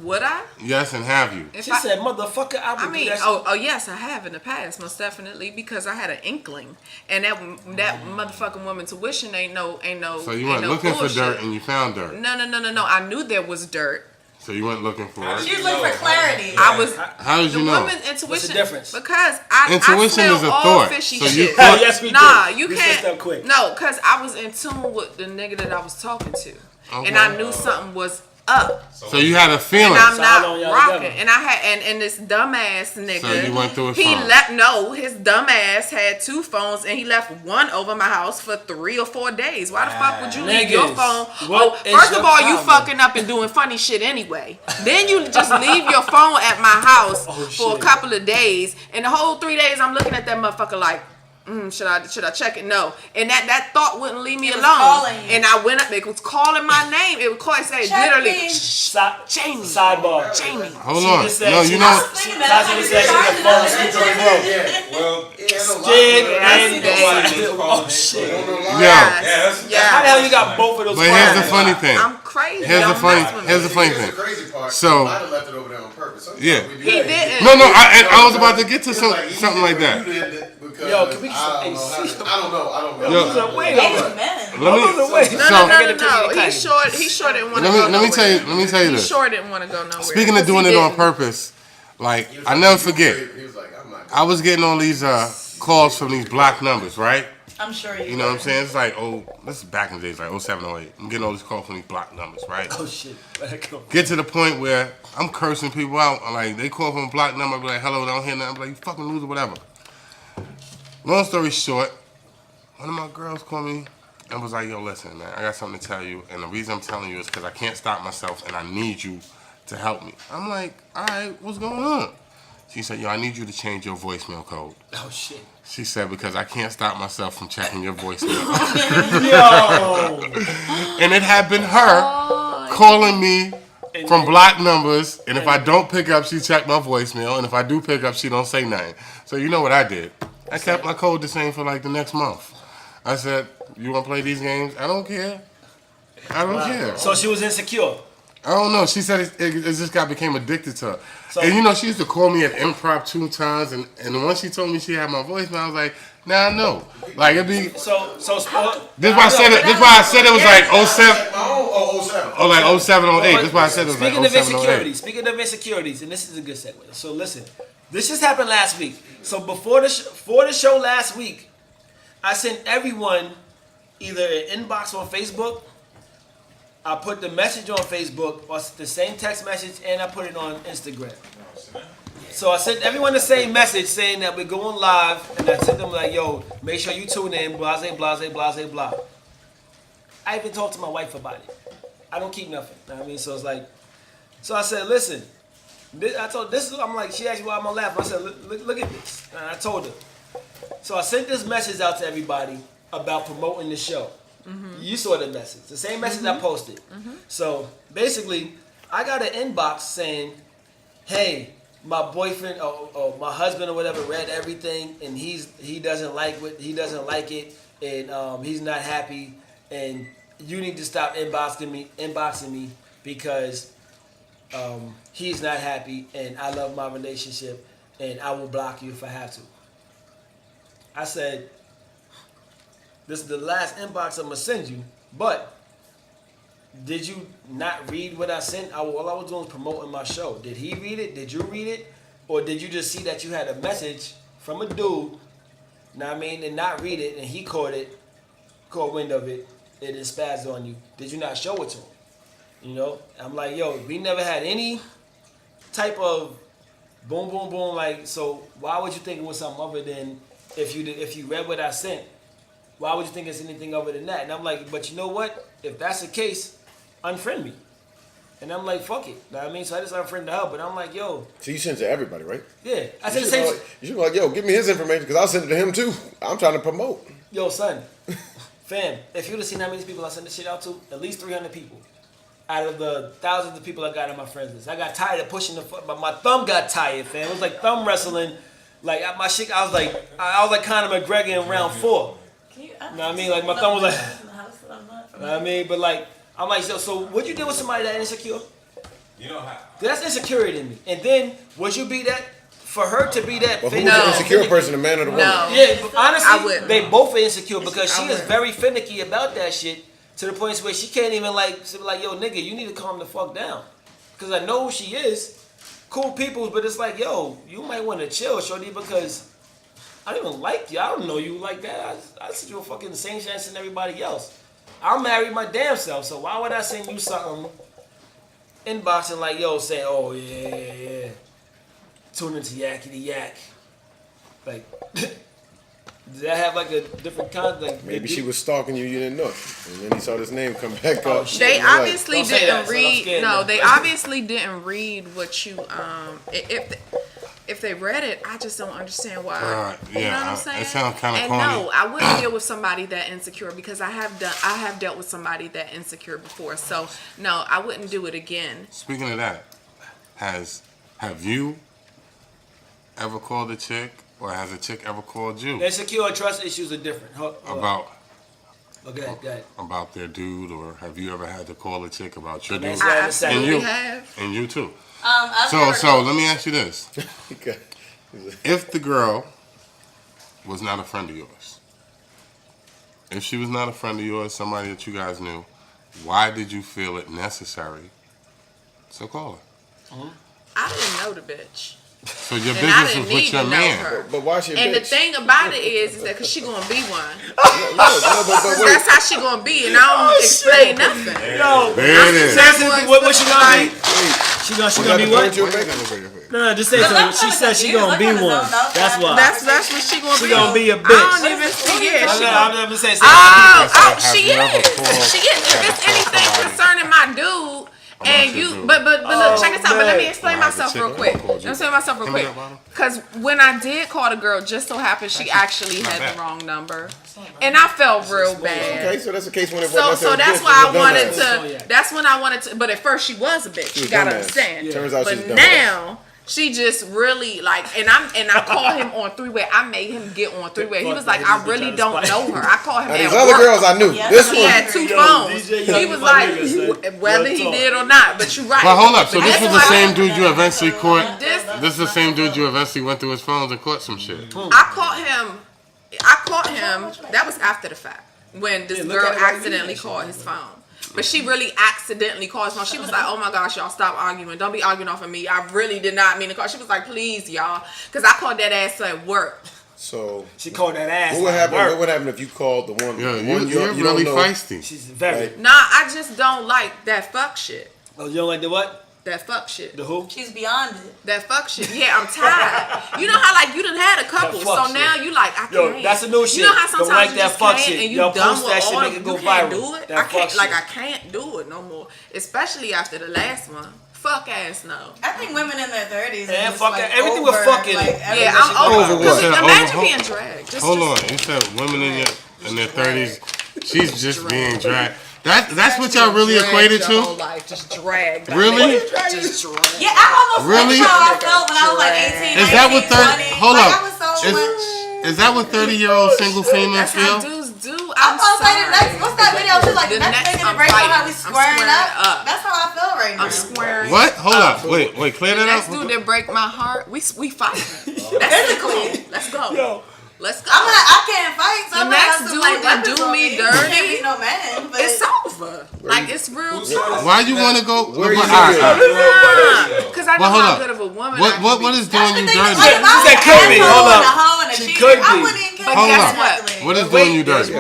Would I? Yes, and have you? If She said, "Motherfucker, I would I do mean, that." oh yes, I have in the past, most definitely, because I had an inkling, and that motherfucking woman tuition ain't no. So you went looking for dirt and you found dirt. No. I knew there was dirt. So you went looking for it. She was looking for clarity. I was How did the you know? woman intuition. What's the difference? Because I Intuition smell is a all thought. fishy So you shit. thought- Yes, we Nah, did. you We can't. switched up quick. No, because I was in tune with the nigga that I was talking to, Okay. and I knew something was up. So you had a feeling. And I'm So how long not y'all rocking. together? And I had and this dumbass nigga. So you went through his he phone. his dumbass had 2 phones and he left one over my house for 3 or 4 days. Why the fuck would you leave your Niggas, phone? what is First your of all, you problem? fucking up and doing funny shit anyway. Then you just leave your phone at my house for a shit. couple of days, and the whole 3 days I'm looking at that motherfucker like, should I check it? No. And that thought wouldn't leave me It was alone. calling you. And I went up, it was calling my name. It would call and say Check literally me. Jamie. Sidebar. Jamie. Hold She on. just said No, she you know. was- Thinking Tasha about just it. said she was a phone sweeper in the room. Well, Scared and Nasty. oh shit. Yeah. Yes. Yes. How the hell you got both of those? But here's the phones? funny thing. I'm crazy. Here's the Don't funny. mess with me. Here's the funny Here's the thing. crazy part. So- I might have left it over there on purpose. Sometimes Yeah. we do He that. didn't. No, I was about to get to It's some, like he something did like what that. you did because Yo, can we get I some don't know how AC? to- I don't know. I don't know. Yo. Wait, Amen. Let me. No, So He sure didn't want to go let me nowhere. tell you He this. sure didn't want to go nowhere. Speaking of Because doing he it on didn't. purpose, like I never forget. He was like, I'm not. I was getting all these calls from these block numbers, right? I'm sure you. You know what I'm saying? It's like, oh, this is back in the days, like 07, 08. I'm getting all these calls from these block numbers, right? Oh shit. Get to the point where I'm cursing people out. Like, they call from a block number, I be like, hello, I don't hear nothing. I'm like, you fucking loser, whatever. Long story short, one of my girls called me and was like, yo, listen, man, I got something to tell you. And the reason I'm telling you is because I can't stop myself and I need you to help me. I'm like, all right, what's going on? She said, yo, I need you to change your voicemail code. Oh, shit. She said, because I can't stop myself from checking your voicemail. Yo! And it had been her calling me from blocked numbers, and if I don't pick up, she checked my voicemail, and if I do pick up, she don't say nothing. So you know what I did? I kept my code the same for like the next month. I said, you want to play these games? I don't care. I don't care. So she was insecure. I don't know. She said it just became addicted to her. So, and you know, she used to call me at improv 2 times, and once she told me she had my voicemail, I was like, nah, I know. Like, it'd be... So this is why I said it. This is why I said it was like 07. Oh, like 07, 08. This is why I said it was like 07, 08. Speaking of insecurities, and this is a good segue. So listen, this just happened last week. So before the show last week, I sent everyone either an inbox on Facebook. I put the message on Facebook, or the same text message, and I put it on Instagram. So I sent everyone the same message saying that we're going live, and I sent them like, yo, make sure you tune in, blase, blase, blase, blah. I even talked to my wife about it. I don't keep nothing. You know what I mean? So it's like, so I said, listen, I'm like, she asked me why I'm laughing. I said, look at this. And I told her. So I sent this message out to everybody about promoting the show. Mm-hmm. You saw the message. The same message I posted. Mm-hmm. So basically, I got an inbox saying, hey, my boyfriend or my husband or whatever read everything and he doesn't like it and he's not happy and you need to stop inboxing me because he's not happy and I love my relationship and I will block you if I have to. I said, this is the last inbox I'm gonna send you, but did you not read what I sent? All I was doing was promoting my show. Did he read it? Did you read it? Or did you just see that you had a message from a dude, know what I mean, and not read it, and he caught wind of it, and it spazzed on you? Did you not show it to him? You know? I'm like, yo, we never had any type of boom, boom, boom, like, so why would you think it was something other than if you read what I sent, why would you think it's anything other than that? And I'm like, but you know what? If that's the case, unfriend me. And I'm like, fuck it. Know what I mean? So I just unfriended her, but I'm like, yo. So you sent it to everybody, right? Yeah. I said the same. You should be like, yo, give me his information because I'll send it to him too. I'm trying to promote. Yo, son. Fam, if you'd have seen how many people I sent this shit out to, at least 300 people. Out of the thousands of people I got on my friends list. I got tired of pushing but my thumb got tired, fam. It was like thumb wrestling. Like, my shit, I was like Conor McGregor in round 4. You know what I mean? Like, my thumb was like, you know what I mean? But like, I'm like, so what'd you do with somebody that insecure? You know how? That's insecurity in me. And then, would you be that, for her to be that? Well, who's the insecure person, the man or the woman? No. Yeah, but honestly, they both are insecure because she is very finicky about that shit to the point where she can't even like yo, nigga, you need to calm the fuck down. Because I know who she is. Cool people, but it's like, yo, you might want to chill, shorty, because I don't even like you. I don't know you like that. I see you a fucking the same chance than everybody else. I'm married my damn self, so why would I send you something inboxing like, yo, saying, oh, yeah. Tune into Gnacety Yak. Like, did that have like a different kind? Like, maybe she was stalking you, you didn't know. And then he saw this name come back up. They obviously didn't read. No, they obviously didn't read what you. If they read it, I just don't understand why. Yeah, you know what I'm saying? It sounds kind of and corny. no, I wouldn't deal with somebody that insecure because I have dealt with somebody that insecure before. So no, I wouldn't do it again. Speaking of that, have you ever called a chick, or has a chick ever called you? Insecure and trust issues are different. About their dude, or have you ever had to call a chick about your dude? I absolutely have. And you too. So let me ask you this. Okay. If the girl was not a friend of yours, if she was not a friend of yours, somebody that you guys knew, why did you feel it necessary to call her? I didn't know the bitch. So your business was with your man. But why she? And the thing about it is that because she gonna be one. But That's how she gonna be, and I don't explain nothing. Yo, there it is. What she gonna be? She gonna be what? No, just say something. She said she gonna be one. That's why. That's what she gonna be. She gonna be a bitch. I don't even see it. I'm never saying. She is. She is. If it's anything concerning my dude, And you, but look, check this out. But let me explain myself real quick. Because when I did call the girl, just so happened she actually had the wrong number, and I felt real bad. Okay, so that's the case when it So that's why I wanted to. That's when I wanted to. But at first she was a bitch. You gotta understand. Turns out she's But dumb. now. She just really like, and I called him on three-way. I made him get on three-way. He was like, I really don't know her. I called him Now, at these other work. girls I knew. This He one, had two phones. He was like, whether he did or not. But you're right. But hold up, so But this that's was the why- same dude you eventually caught? This, This is the same dude you eventually went through his phones and caught some shit. I caught him. That was after the fact when this girl accidentally called his phone. But she really accidentally called his phone. She was like, oh my gosh, y'all stop arguing. Don't be arguing off of me. I really did not mean to call. She was like, please, y'all. Because I called that ass at work. so She called that ass. what would happen? Work. What would happen if you called the one? Yeah, the one you're you really don't know? feisty. She's very. Right. Nah, I just don't like that fuck shit. Oh, you don't like the what? That fuck shit. The who? She's beyond it. That fuck shit. Yeah, I'm tired. You know how like you done had a couple, That so fuck now shit. you like I can't. Yo, that's a new shit. You know how Don't sometimes like you that just fuck can't shit. and you Yo, done post with that shit, all make of it go you can't viral. do it. That I fuck can't like shit. I can't do it no more, especially after the last one. Fuck ass no. I think women in their 30s. Yeah, are just, fuck like, it. Everything with over, fucking. Like, Yeah, everything. I'm over. Over what? Said Imagine over- being dragged. Just, Hold on, you said women in their 30s, she's just being dragged. That's what y'all really equated Your whole to? life, just dragged. Really? Just dragged. Yeah, I almost Really? felt how I felt when I was like 18, Is that what 19, 20. hold like, up. I was so much. Is that what 30-year-old single females That's how feel? dudes do. I'm about to say the next. What's that video? She's like, The the next next thing in the I'm break on how fighting. we I'm squaring squaring up. up. That's how I feel right now. I'm squaring. What? Hold up. Wait, clear The that next up. dude that break my heart, we fight. Physically. Let's go. Yo. Let's go. I can't fight. So The I'm next gonna have dude some, like, that weapons do on me I dirty, can't beat no man. But It's over. Like it's real talk. Why you want to go? Where you Because I know Well, hold how up. good of a woman. What is doing you dirty? That could be. Hold up. She could I be. wouldn't care. But Hold guess up. what? What is Wait, doing you dirty?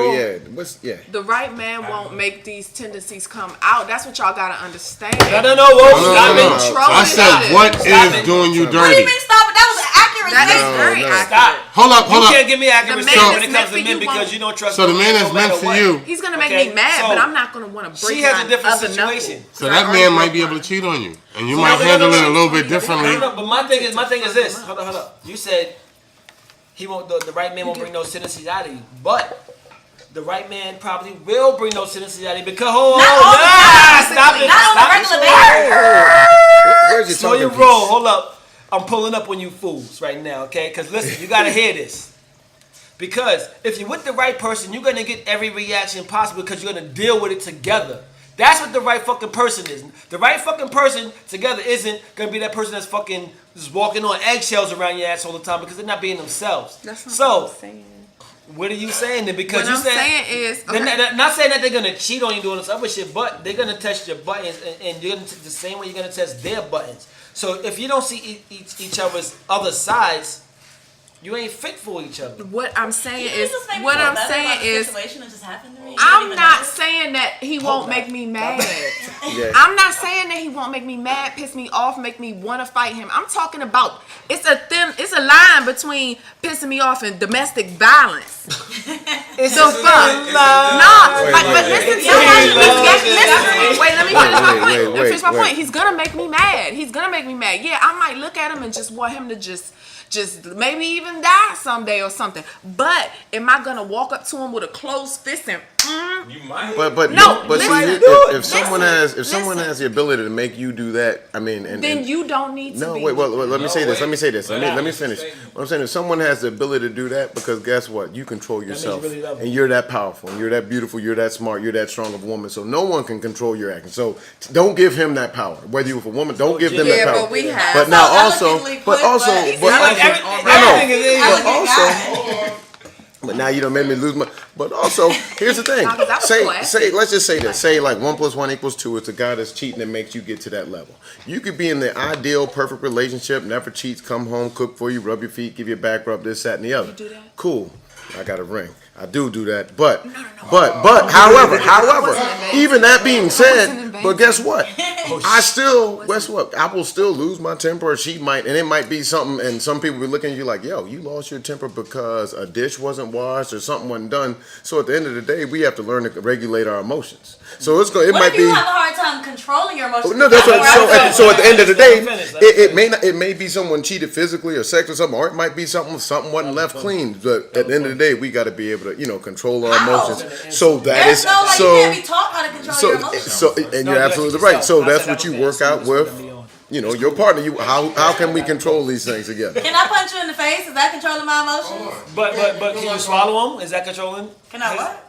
Yeah. The right man won't make these tendencies come out. That's what y'all gotta understand. No. No. Control I this said, shit. what Stop is it. doing you What do dirty? you mean stop it? That was an accurate That is statement. very no. accurate. Stop. Hold up. You can't give me accuracy The man when is it meant comes for to you men because won't- you don't trust So the no man no is meant matter for what. you. He's gonna make Okay, me mad, so but I'm not gonna want to break She has my a different other situation. knuckle. So that man might be able to cheat on you, and you So might no, handle it no. a little bit differently. No, but my thing is this. Hold up. You said he won't. The right man won't bring those tendencies out of you, but the right man probably will bring those tendencies out of you because all the time. stop it. Not on a regular basis. Where's your Slow your talking roll. piece? Hold up. I'm pulling up on you fools right now, okay? Because listen, you gotta hear this. Because if you're with the right person, you're gonna get every reaction possible because you're gonna deal with it together. That's what the right fucking person is. The right fucking person together isn't gonna be that person that's fucking just walking on eggshells around your ass all the time because they're not being themselves. That's not So, what I'm saying. what are you saying then? Because What you I'm saying is, they're not saying that they're gonna cheat on you doing this other shit, but they're gonna test your buttons, and you're gonna the same way you're gonna test their buttons. So if you don't see each other's other sides, you ain't fit for each other. what I'm saying You is, just made me what feel I'm better about saying the is, situation that just happened to me. You I'm didn't even not know. saying that he won't make me mad. Yeah. I'm not saying that he won't make me mad, piss me off, make me want to fight him. I'm talking about it's a line between pissing me off and domestic violence. It's So fuck. No, like, but listen to me. Wait, let me finish my point. Let me finish my point. He's gonna make me mad. He's gonna make me mad. Yeah, I might look at him and just want him to just maybe even die someday or something. But am I gonna walk up to him with a closed fist and You might. But No, but listen. see, if someone Listen. has the ability to make you do that, I mean, then you don't need to no, be. wait, well, let me say this. Let me say this. But Let me after finish. statement. What I'm saying is, someone has the ability to do that because guess what? You control yourself, really love them. and you're that powerful, and you're that beautiful, you're that smart, you're that strong of a woman. So no one can control your actions. So don't give him that power. Whether you're with a woman, don't give them Yeah, that power. but we have. But now So also, eloquently but put, also, but- but Everything is Elegant also. guy. But now you don't make me lose my. But also, here's the thing. Nah, 'cause that was classic. Let's just say this. Say like 1 + 1 = 2. It's a guy that's cheating that makes you get to that level. You could be in the ideal, perfect relationship, never cheats, come home, cook for you, rub your feet, give you a back rub, this, that, and the other. You do that? Cool. I got a ring. I do that. But however, even that being said, But guess what? Guess what? I will still lose my temper, or she might, and it might be something, and some people be looking at you like, yo, you lost your temper because a dish wasn't washed or something wasn't done. So at the end of the day, we have to learn to regulate our emotions. So it What might if you be. have a hard time controlling your emotions? No, that's right. So at the end of the day, it may be someone cheated physically or sexually or something, or it might be something wasn't left clean. But at the end of the day, we got to be able to control our emotions. So that is you can't be taught how to control your emotions. And you're absolutely right. So that's what you work out with. Your partner. How can we control these things together? Can I punch you in the face? Is that controlling my emotions? But can you swallow them? Is that controlling? Can I what?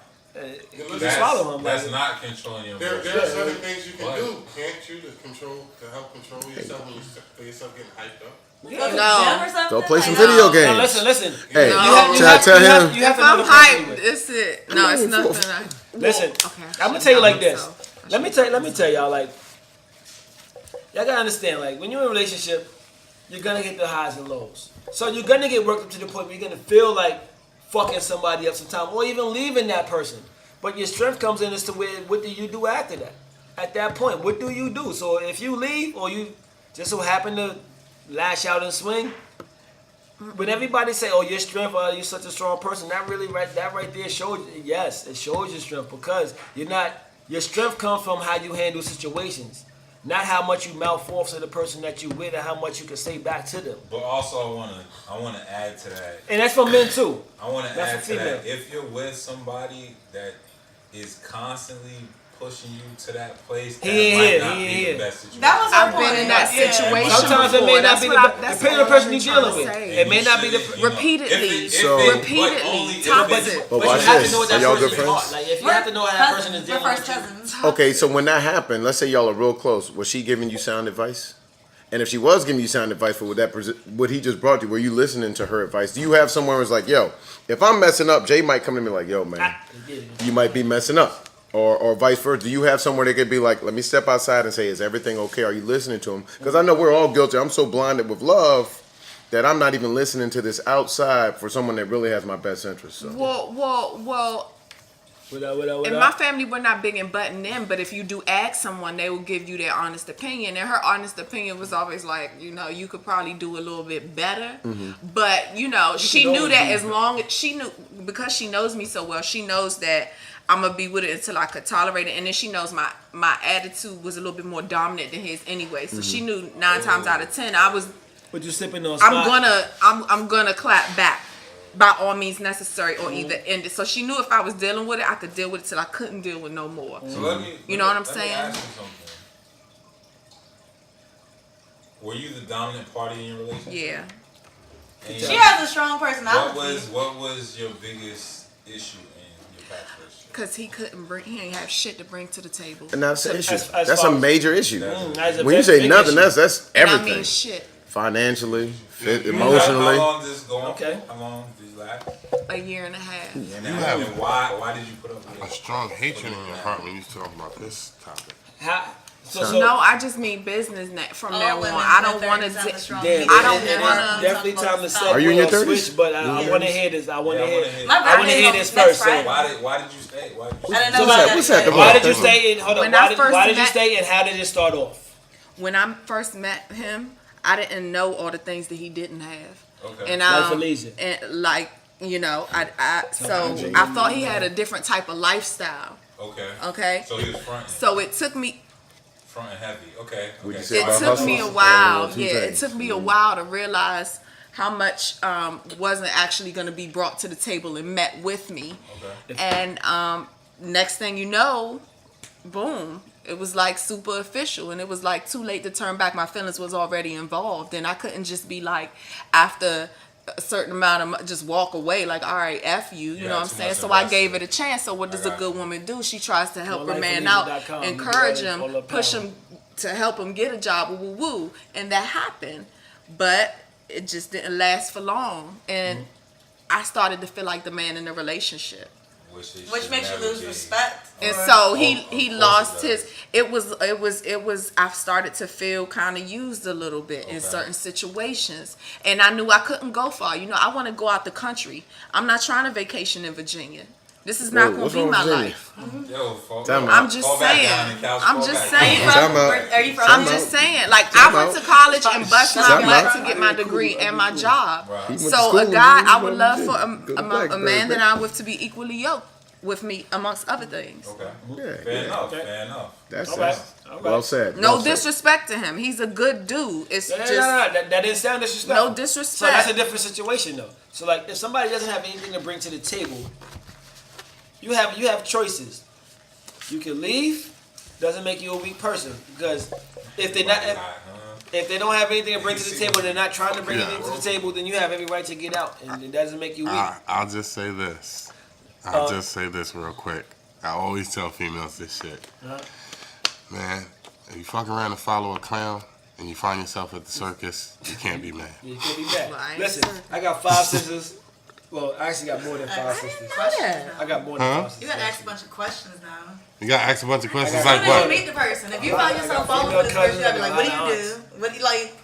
Swallow them. That's not controlling your emotions. There are certain things you can do, can't you, to help control yourself when you feel yourself getting hyped up? Go to the gym or something? Go play some video games. No, listen. Hey, No. tell him. If I'm hyped, it's it. No, it's nothing. Listen, Okay, I'm gonna tell you like this. Let me tell y'all, like, y'all gotta understand, like, when you're in a relationship, you're gonna get the highs and lows. So you're gonna get worked up to the point where you're gonna feel like fucking somebody up sometime, or even leaving that person. But your strength comes in as to what do you do after that? At that point, what do you do? So if you leave, or you just so happen to lash out and swing, when everybody say, "Oh, your strength, you're such a strong person," that right there shows. Yes, it shows your strength, because your strength comes from how you handle situations, not how much you mouth off to the person that you with, or how much you can say back to them. But also, I wanna add to that. And that's for men too. I wanna That's add for to that. female. If you're with somebody that is constantly pushing you to that place, that might not be the best situation. That was her I've been point. in that situation Sometimes it before. may not be depending on the person you're dealing with. Saying. It may not be the. Repeatedly. Repeatedly. Toxic. But But watch you have to this. know what Are that y'all person's good friends? heart. Like, if you have to know how that person is We're dealing first with you. cousins. Okay, so when that happened, let's say y'all are real close. Was she giving you sound advice? And if she was giving you sound advice for what he just brought you, were you listening to her advice? Do you have someone who's like, yo, if I'm messing up, Jay might come to me like, yo, man, you might be messing up. Or vice versa. Do you have somewhere that could be like, let me step outside and say, is everything okay? Are you listening to him? Because I know we're all guilty. I'm so blinded with love that I'm not even listening to this outside for someone that really has my best interest. So. Well. In my family, we're not big in butting in, but if you do ask someone, they will give you their honest opinion. And her honest opinion was always like, you could probably do a little bit better. Mm-hmm. But, she knew that as long as she knew, because she knows me so well, she knows that I'm going to be with it until I could tolerate it. And then she knows my attitude was a little bit more dominant than his anyway. So she knew 9 times out of 10, But you sipping on I'm gonna clap back by all means necessary, or either end it. So she knew if I was dealing with it, I could deal with it till I couldn't deal with no more. So let me ask you something. Were you the dominant party in your relationship? Yeah. And She has a strong personality. What was your biggest issue in your past relationship? Because he ain't have shit to bring to the table. And that's an issue. as That's far a as- major issue. When you big say nothing, issue. that's And everything. I mean shit. Financially, How emotionally. long did this go on? Okay. How long did you last? A year and a half. And why did you put up with A it? strong hatred in your heart when you talk about this topic. No, I just mean business from now on. women I don't with want to. 30s have a strong Damn, hatred. I don't and wanna- it's definitely time to segue Are you in your or 30s? switch, but I want to hear this. I want to hear this Next first. So Friday. Why did you stay? I didn't know What's about that? What's that? why did you stay in? Hold on. When I Why first did you met- stay, and how did it start off? When I first met him, I didn't know all the things that he didn't have. Okay. And Life of leisure. and I thought he had a different type of lifestyle. Okay. So he was fronting. So it took me Fronting heavy. Okay. Would you Okay. say it about took me a hustles? while. Two Yeah, it things. took me a while to realize how much wasn't actually going to be brought to the table and met with me. Okay. And next thing you know, boom, it was like super official, and it was like too late to turn back. My feelings was already involved, and I couldn't just be like, after a certain amount of just walk away, like, all right, F you, you know what I'm too saying? much So I invested. gave it a chance. So what does a got good woman do? She tries to help Well, a man out, lifeofleisure.com, encourage you got it, all him, up push power. him to help him get a job, woo woo woo, and that happened. But it just didn't last for long, and I started to feel like the man in the relationship. Which makes you lose respect. And or- so he lost his. It was. I started to feel kind of used a little bit in certain situations, and I knew I couldn't go far. I want to go out the country. I'm not trying to vacation in Virginia. This is not What's gonna be wrong my with life. Yo, fall Time back. I'm just Fall back saying. down the couch, I'm fall just back. saying. Time out. Are you from? I'm just saying. Like, I went to college and bust my Time butt out. to get my degree and my job. Right. He went to So school, a guy, man. I would love Good for black a bird, man that man. I'm with to be equally yoked with me, amongst other things. Okay. Yeah, Fair enough. Fair enough. That's All right. All right. well said. No well said. disrespect to him. He's a good dude. It's No, just that didn't sound disrespectful. no disrespect. So that's a different situation, though. So like, if somebody doesn't have anything to bring to the table, you have choices. You can leave. Doesn't make you a weak person, because if they don't have anything to bring to the table, they're not trying to bring anything to the table, then you have every right to get out, and it doesn't make you weak. I'll just say this. I'll just say this real quick. I always tell females this shit. Man, if you fuck around and follow a clown and you find yourself at the circus, you can't be mad. You can't be mad. Well, I ain't Listen, sure. I got 5 sisters. Well, I actually got more than 5 sisters. I got more than 5 You sisters. gotta ask a bunch of questions now. You gotta ask a bunch of questions I got- like You what? meet the person. If you I find got yourself female falling for this person, you gotta be cousins, like, what do I you got do? What do you like?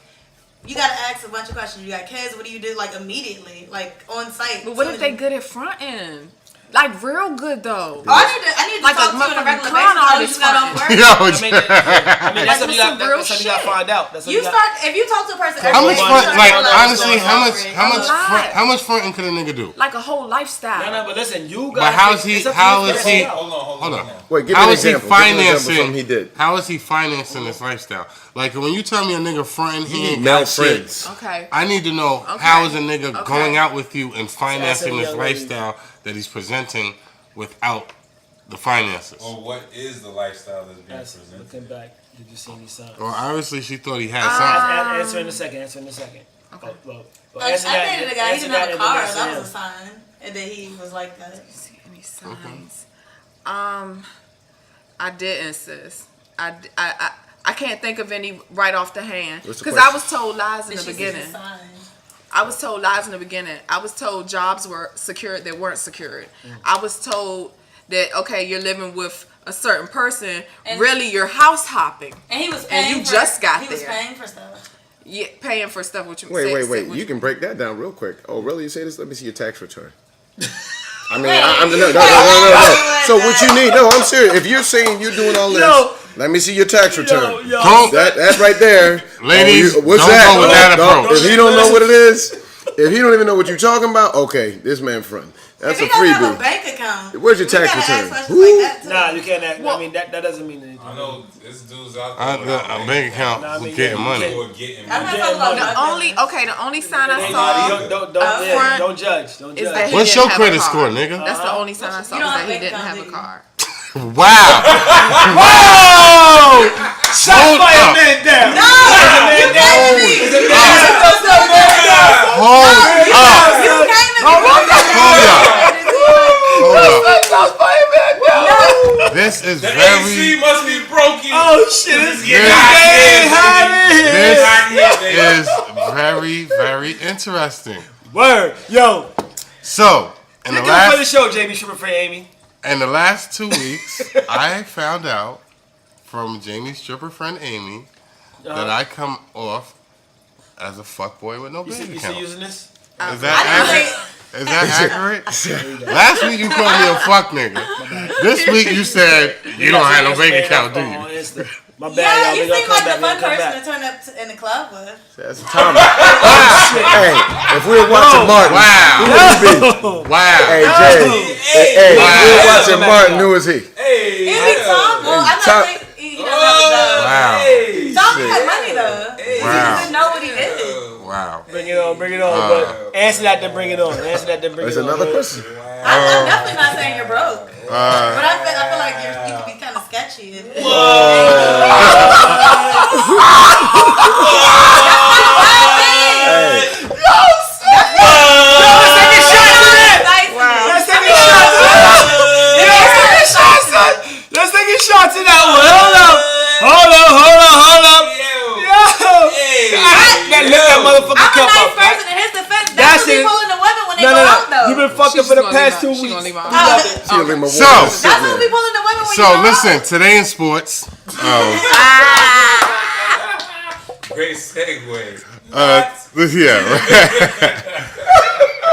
You gotta ask a bunch of questions. You got kids. What do you do? Like immediately, like on site. But what if they good at front end? Like real good though. Oh, I need to Like a talk to you on a motherfucking regular con basis. How artist you got on front. work? Yo, I mean, that's something you some got. real That's something you got to shit. find out. That's something You got. start if you talk to a person. how much every day, front? you Like start to honestly, realize how much fronting could a nigga do? Like a whole lifestyle. No, but listen, you got. But how is he? How is he? Hold on. Wait, give me How an is he example. Give me an example of something financing? he did. How is he financing this lifestyle? Like when you tell me a nigga fronting, he ain't Male got shit. friends. Okay. I need to know Okay. how is a nigga Okay. going out with you and financing this young lady. lifestyle that he's presenting without the finances. Or what is the lifestyle that's being That's presented? looking back. Did you see any signs? Or obviously she thought he had something. Answer in a second. Answer in a second. Okay. Well, I answer that, dated a guy. He answer didn't have a and then car. answer That him. was a sign. And then he was like that. See any signs? I didn't, sis. I can't think of any right off the hand What's the because I question? was told lies in And the she sees beginning. a sign. I was told lies in the beginning. I was told jobs were secured that weren't secured. I was told that okay, you're living with a certain person. And- really, you're house hopping. And he was And paying you for, just got He was there. paying for stuff. Yeah, paying for stuff. What you Wait. You can break that down real quick. Oh, really? You say this? Let me see your tax return. I mean, no. So what you need? No, I'm serious. If you're saying you're doing all this, Yo. let me see your tax return. Don't, That right there, ladies, what's don't that? go with that Don't- approach. If he don't know what it is, if he don't even know what you're talking about, okay, this man front. That's If a he doesn't have a freebie. bank account, Where's your you tax gotta ask return? questions Who? like that, too. Nah, you can't act. I mean, that doesn't mean anything. I know this dude's out I, there. the, a bank account Nah, I mean, getting you money. can't- Or getting I'm not money. talking about The only sign I Don't, saw yeah, don't judge. Don't is judge. that he What's didn't your have a credit car. score, nigga? That's the only sign I saw You was don't that he have didn't bank have a account, car. Wow. Whoa! Shot Hold fire up. man down. No, you came to me. Is it man down? Hold up. You came to me. Hold up. Shot fire man down. This is The very. AC must be broken. Oh shit! It's getting This- hot in here. This is very, very interesting. Word, yo. So, in the Give it for the last show, JB Stripper for Amy. 2 weeks, I found out from Jamie's stripper friend Amy that I come off as a fuckboy with no You bank see account. using this? Is that accurate? Is that accurate? Last week you called me a fuck nigga. This week you said you don't have no bank account, do you? My bad, Yeah, y'all. you We gonna seem come like back. the fun We gonna person come to turn up in the club with. That's a time. Hey, if we were watching Martin, Wow. who would he be? Wow. Hey, Jay. Hey, if we were watching Martin, who is he? Hey, It'd be Tom. Well, I'm Tom- not saying he doesn't have a job. Wow. Tom had money though. He Wow. didn't know what he did. Wow. Bring it on, bring it on. But answer that, then bring it on. Answer that, then bring There's it on. another question. I'm definitely not saying you're broke. But I feel like you could be kind of sketchy. Let's take a shot to that one. Hold up. Yo. That lift that motherfucking I'm a cup nice up. person in his defense. That's That's what it. be pulling the women when they No. go out though. You've been fucked up for the past 2 weeks. She gonna leave out. She'll leave my So- water That's sitting what be there. pulling the women when So you go listen, out. today in sports, Great segue. yeah, right.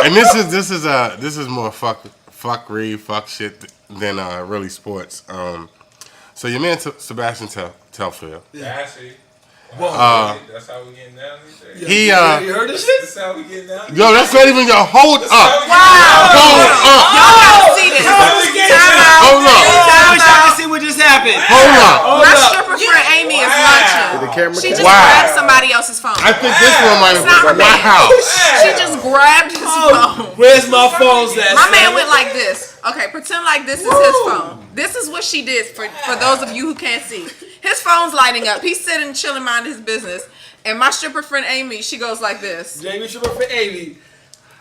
And this is more fuck fuck Reed, fuck shit than really sports. So your man Sebastian Telfair. Yeah, I see. That's how we getting down these days. He You heard this shit? That's how we getting down. yo, that's not even your hold up. Y'all gotta see this. Hold up. I wish I could see what just happened. Hold up. My stripper friend Amy is lunching. The camera She just Wow. grabbed somebody else's phone. I think this one might It's not have revenge. wow. She just grabbed his phone. Where's my phones at? My man went like this. Okay, pretend like this is his phone. This is what she did for those of you who can't see. His phone's lighting up. He's sitting chilling, minding his business. And my stripper friend Amy, she goes like this. Jamie Stripper for Amy.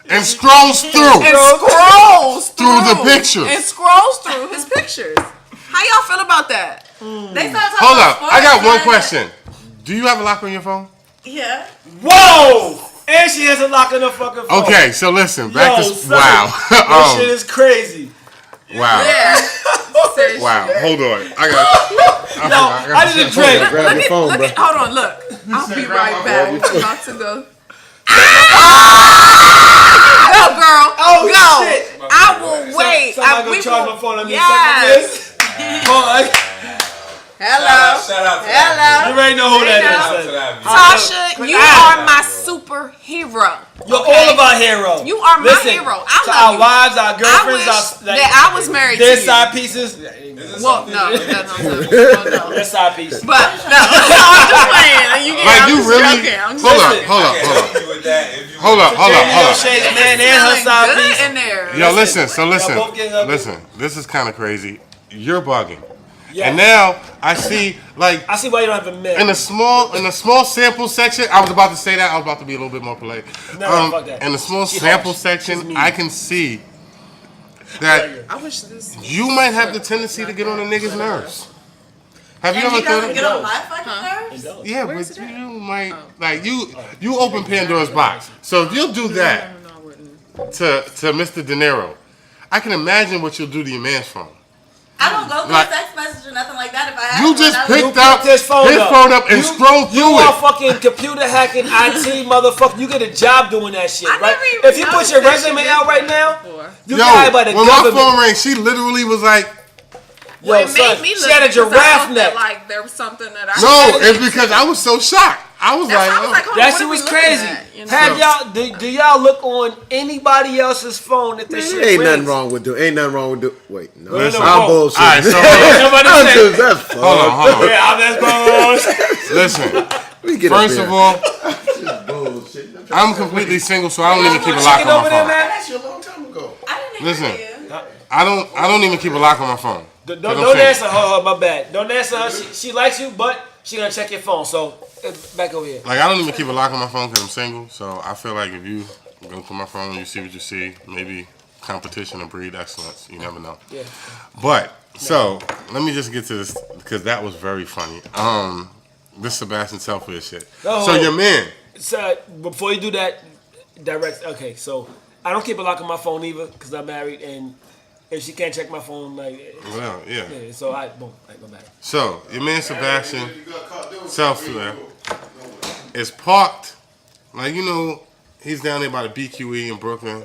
And scrolls through. And scrolls Through the pictures. And scrolls through his pictures. How y'all feel about that? They started talking Hold about up. sports, I got one man. question. Do you have a lock on your phone? Yeah. Whoa! And she has a lock on her fucking phone. Okay, so listen. Back Yo, to son, wow. This shit is crazy. Wow. Yeah. Serious Wow. shit. Hold on. I No, I need a drink. Grab your phone, bro. Hold on, look. I'll be right back. I'm about to go. Go, girl. Oh, go. shit. I will wait. Somebody we gonna charge will- my phone on me. Yes. Hold on. Hello. Shout out to Hello. You already know who Hey, that is. to that. Tasha, you are my superhero. You're okay? all of our hero. You are my Listen, hero. I to love our you. wives, our I girlfriends, wish our that I was married to their you. side pieces. Well, no. Their side pieces. But no, I'm just playing. You Like I'm you just really? joking. I'm just Hold Listen. up. Hold up. Hold up. With that, if you Hold up. Hold up. Hold up. Shay's man and her side good piece. in there. Yo, listen. So Y'all both getting up. listen. This is kind of crazy. You're bugging. Yeah. And now I see like I see why you don't have a man. in a small sample section. I was about to say that. I was about to be a little bit more polite. No, fuck that. In the small She sample harsh. She's section, mean. I can see that I wish this. you might have the tendency to get on a nigga's nerves. Have you And ever he doesn't thought get of on my fucking nerves? Yeah, but you might like you open Pandora's box. So if you'll do that to Mr. De Niro, I can imagine what you'll do to your man's phone. I don't go through Like- a text message or nothing like that if I have You one. just I picked would- up his phone up. and scrolled You through are it. fucking computer hacking IT motherfucker. You get a job doing that shit, I right? never even If you put your noticed that resume she out did right that now, before. you Yo, got by the when my government. phone rang, she literally was like, Well, it son, made me she look had a because I giraffe thought neck. that, like there was something that I "No, it's because I was so shocked. I was That's like, why I was oh. like, hold on, That what shit are we was looking crazy. at, you know? Have y'all do y'all look on anybody else's phone if this shit Ain't rings? nothing wrong with do. Ain't nothing wrong with do. Wait, no, Listen. I'm bullshit. All right, so Somebody I'm say, just, that's fun. hold on. yeah, I'm just Listen, We get up first there. of all, bullshit. I'm completely single, so I don't even keep a lock chicken on over my there, phone. man. That's you a long time ago. I didn't Listen. hear you. I don't even keep a lock on my phone. Don't 'Cause I'm answer single. her. My bad. Don't answer her. She likes you, but she gonna check your phone. So back over here. Like I don't even keep a lock on my phone because I'm single. So I feel like if you go through my phone, you see what you see. Maybe competition will breed excellence. You never know. Yeah. But so let me just get to this because that was very funny. This Sebastian Telfair shit. No. So your man. So before you do that, direct. Okay, so I don't keep a lock on my phone either because I'm married, and if she can't check my phone, like, Well, yeah. yeah. So I go back. So your man Sebastian You got caught doing Telfair something. is parked. Like you know, he's down there by the BQE in Brooklyn.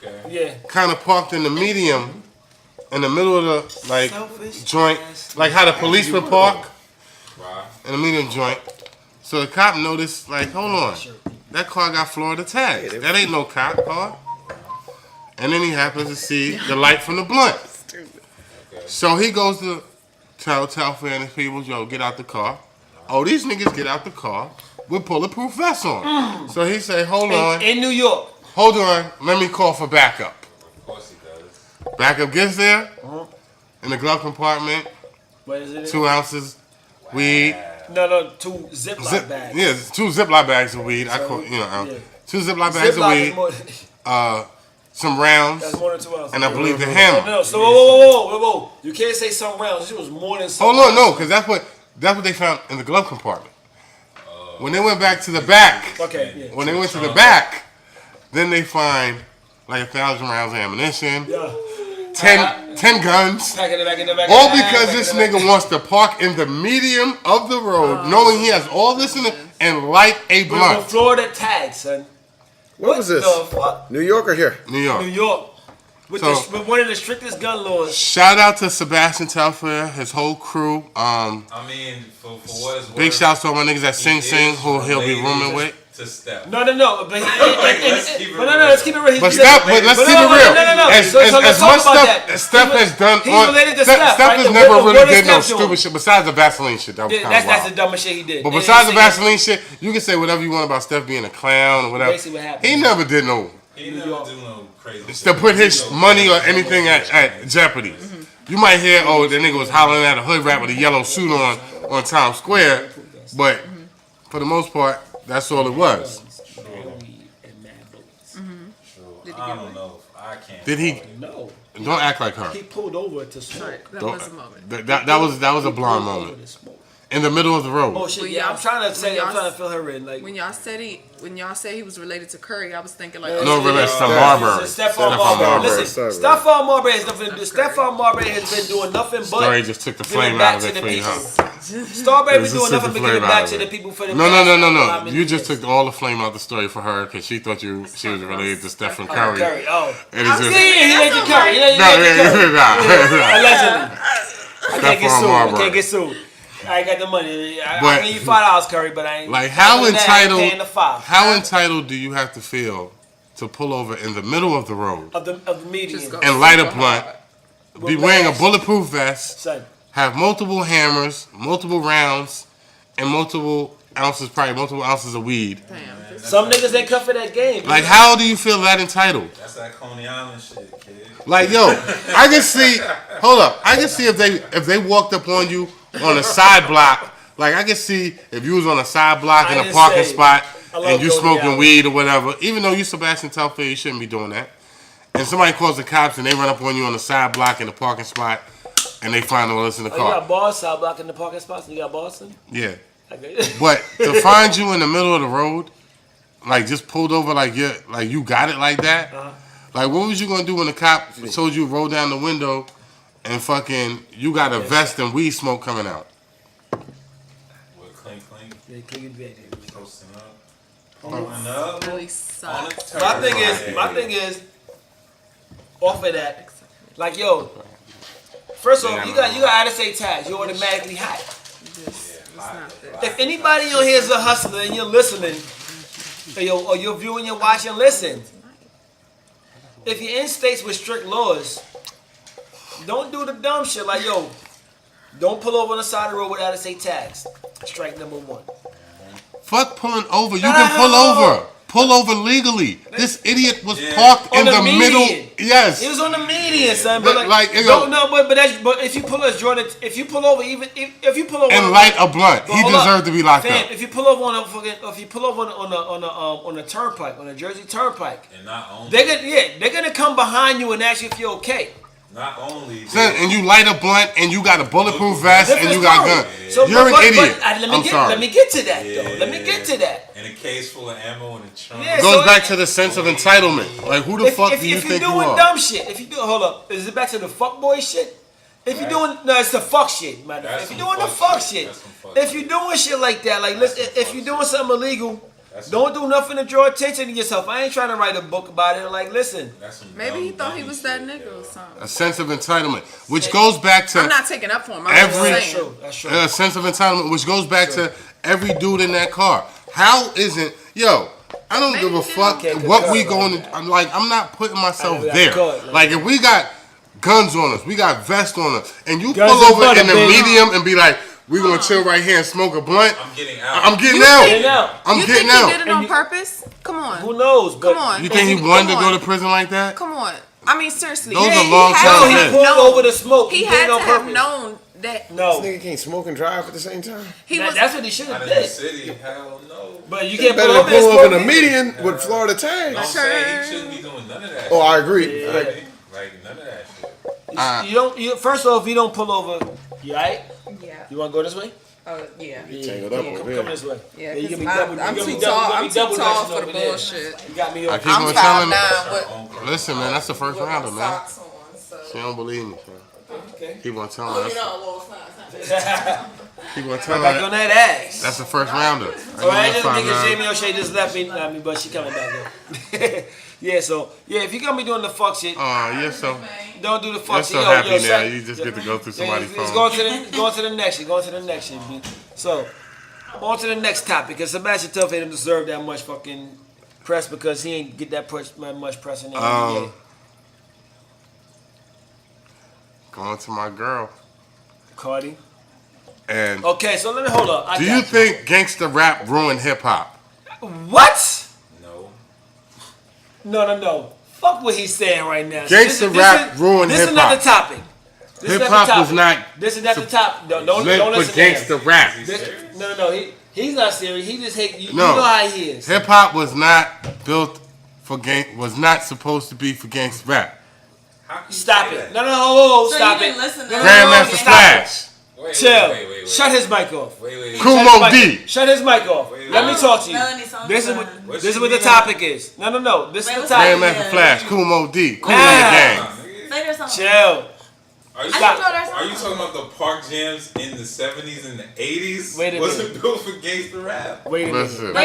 Okay. Yeah. Kind of parked in the medium, in the middle of the like Selfish joint, ass like how the police would park Right. in the medium joint. So the cop noticed, like, hold on, that car got Florida tags. That ain't no cop car. And then he happens to see the light from the blunt. So he goes to tell Telfair and his people, yo, get out the car. Oh, these niggas get out the car with bulletproof vests on. So he say, hold on. In New York. Hold on, let me call for backup. Of course he does. Backup gets there in the glove compartment, What is it? 2 ounces weed. No, 2 Ziploc bags. Yeah, 2 Ziploc bags of weed. I So, call yeah. 2 Ziploc bags Ziploc of is weed, more, some rounds, that's more than 2 ounces. and I believe the No, hammer. no. So whoa. You can't say some rounds. This was more than some. Hold on, rounds. no, because that's what they found in the glove compartment. When they went back to the back, Okay. Yeah. when they went to the back, then they find like 1,000 rounds of ammunition, Yeah. 10 guns. Back in the back. All because this nigga wants to park in the medium of the road, knowing he has all this in it, and light a With blunt. Florida tag, son. What was this? The fuck? New York or here? New York. New York. With one of the strictest gun laws. Shout out to Sebastian Telfair, his whole crew. I mean, for what it's worth. Big shouts to all my niggas at Sing Sing, who he'll be rooming with. To Steph. No, but let's keep it real. Let's keep it real. But let's keep it real. As much stuff Steph has done, Steph has never really did no stupid shit besides the Vaseline shit. That was kind of wild. That's the dumbest shit he did. But besides the Vaseline shit, you can say whatever you want about Steph being a clown or whatever. Basically what happened. He never did no. He never do no crazy To put his money or anything at jeopardy. You might hear, oh, the nigga was hollering at a hood rat with a yellow suit on Times Square, but for the most part, that's all it was. I don't know. I can't. Did he? No. Don't act like her. He pulled over to smoke. That was a moment. That was a blonde moment. In the middle of the road. Oh shit! Yeah, I'm trying to fill her in. Like when y'all said he was related to Curry, I was thinking like no, related to Marbury. Stephon Marbury. Listen, Stephon Marbury has nothing to do. Stephon Marbury has been doing nothing but. Story just took the flame out of it for you, huh? Starbury been doing nothing but giving back to the people for the. No. You just took all the flame out the story for her because she thought she was related to Stephen Curry. Curry. Oh. And it's just, he ain't to Curry. Allegedly. I can't get sued. I ain't got the money. I give you $5, Curry, but I ain't. Like how entitled do you have to feel to pull over in the middle of the road of the median and light a blunt, be wearing a bulletproof vest, have multiple hammers, multiple rounds, and multiple ounces of weed. Damn. Some niggas ain't cut for that game. Like how do you feel that entitled? That's that Coney Island shit, kid. Like yo, I can see. Hold up, I can see if they walked up on you on a side block. Like I can see if you was on a side block in a parking spot and you smoking weed or whatever. Even though you Sebastian Telfair, you shouldn't be doing that. And somebody calls the cops and they run up on you on the side block in the parking spot and they find all this in the car. You got bars side block in the parking spots. You got Boston. Yeah. But to find you in the middle of the road, like just pulled over like you got it like that. Like what was you gonna do when the cop told you roll down the window and fucking you got a vest and weed smoke coming out? With clink. Yeah, clean back. Posting up. Pulling up. Really sucks. My thing is, off of that, like yo, first off, you got out of state tags. You're automatically hot. If anybody on here is a hustler and you're listening, or you're viewing, you're watching, listen. If you're in states with strict laws, don't do the dumb shit like, yo, don't pull over on the side of the road without state tags. Strike number one. Fuck pulling over. You can pull over. Pull over legally. This idiot was parked in the middle. Yes. He was on the median, son. But but if you pull over, Jordan, if you pull over and light a blunt, he deserved to be locked up. If you pull over on a turnpike, on a Jersey turnpike, and not only they're gonna come behind you and ask you if you're okay. Not only and you light a blunt and you got a bulletproof vest and you got a gun. So, you're an idiot. Let me get to that though. Let me get to that. And a case full of ammo in the trunk. It goes back to the sense of entitlement. Like who the fuck do you think you are? If you're doing dumb shit, hold up, is it back to the fuck boy shit? If you're doing it's the fuck shit, man. If you're doing the fuck shit, if you're doing shit like that, like listen, if you're doing something illegal. Don't do nothing to draw attention to yourself. I ain't trying to write a book about it. Like, listen. Maybe he thought he was that nigga or something. A sense of entitlement, which goes back to. I'm not taking up for him. That's true. A sense of entitlement, which goes back to every dude in that car. How isn't I don't give a fuck what we going to. Like, I'm not putting myself there. Like, if we got guns on us, we got vests on us, and you pull over in the medium and be like. We're going to chill right here and smoke a blunt. I'm getting out. I'm getting out. You think he did it on purpose? Come on. Who knows? Come on. You think he wanted to go to prison like that? Come on. I mean, seriously. Those are long-term men. He pulled over the smoke. He had to have known that. No. This nigga can't smoke and drive at the same time. That's what he should have did. did. City, hell no. But you can't pull over in a median with Florida tags. Don't say he shouldn't be doing none of that. Oh, I agree. Like none of that shit. First off, you don't pull over. You alright? Yeah. You want to go this way? Yeah. Tangled up over Come this way. Yeah, you I'm too tall for the bullshit. You got me over. I'm 5'9". Listen, man, that's the first rounder, man. She don't believe me, man. Okay. Keep on telling us. Keep on telling back on that ass. That's the first rounder. Alright, just because Jamie O'Shea just left me, but she coming back though. Yeah, so if you're gonna be doing the fuck shit, you're so don't do the fuck you're shit. so happy now. You just get to go through somebody's phone. It's going to the next shit. Going to the next shit. B. So on to the next topic, because Sebastian Telfair didn't deserve that much fucking press because he ain't get that much press in the NBA. Going to my girl, Cardi. And okay, so let me hold up. Do you think gangsta rap ruined hip hop? What? No. No. Fuck what he's saying right now. Gangsta rap ruined hip hop. This is another topic. Hip hop was not. This is not the top. Don't listen to gangsta rap. No. He's not serious. He just hate you. You know how he is. Hip hop was not built for was not supposed to be for gangsta rap. Stop it. No, stop it. Grandmaster Flash. Chill. Wait. Shut his mic off. Kumo D. Shut his mic off. Let me talk to you. This is what the topic is. No. This is the topic. Grandmaster Flash. Kumo D. Cool in the gang. Chill. Are you talking about the park jams in the 70s and the 80s? Wait a minute. Wasn't built for gangster rap. Wait a minute.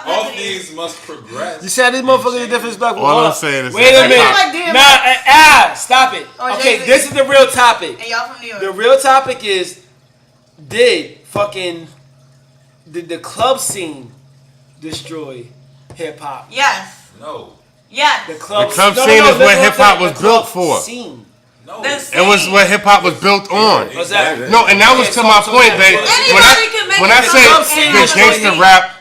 All things must progress. You said this motherfucker is disrespectful. All I'm saying is wait a minute. Stop it. Okay, this is the real topic. And y'all from New York. The real topic is, did the club scene destroy hip hop? Yes. No. Yes. The club scene is what hip hop was built for. No. It was what hip hop was built on. Exactly. No, and that was to my point, babe. When I say the gangster rap,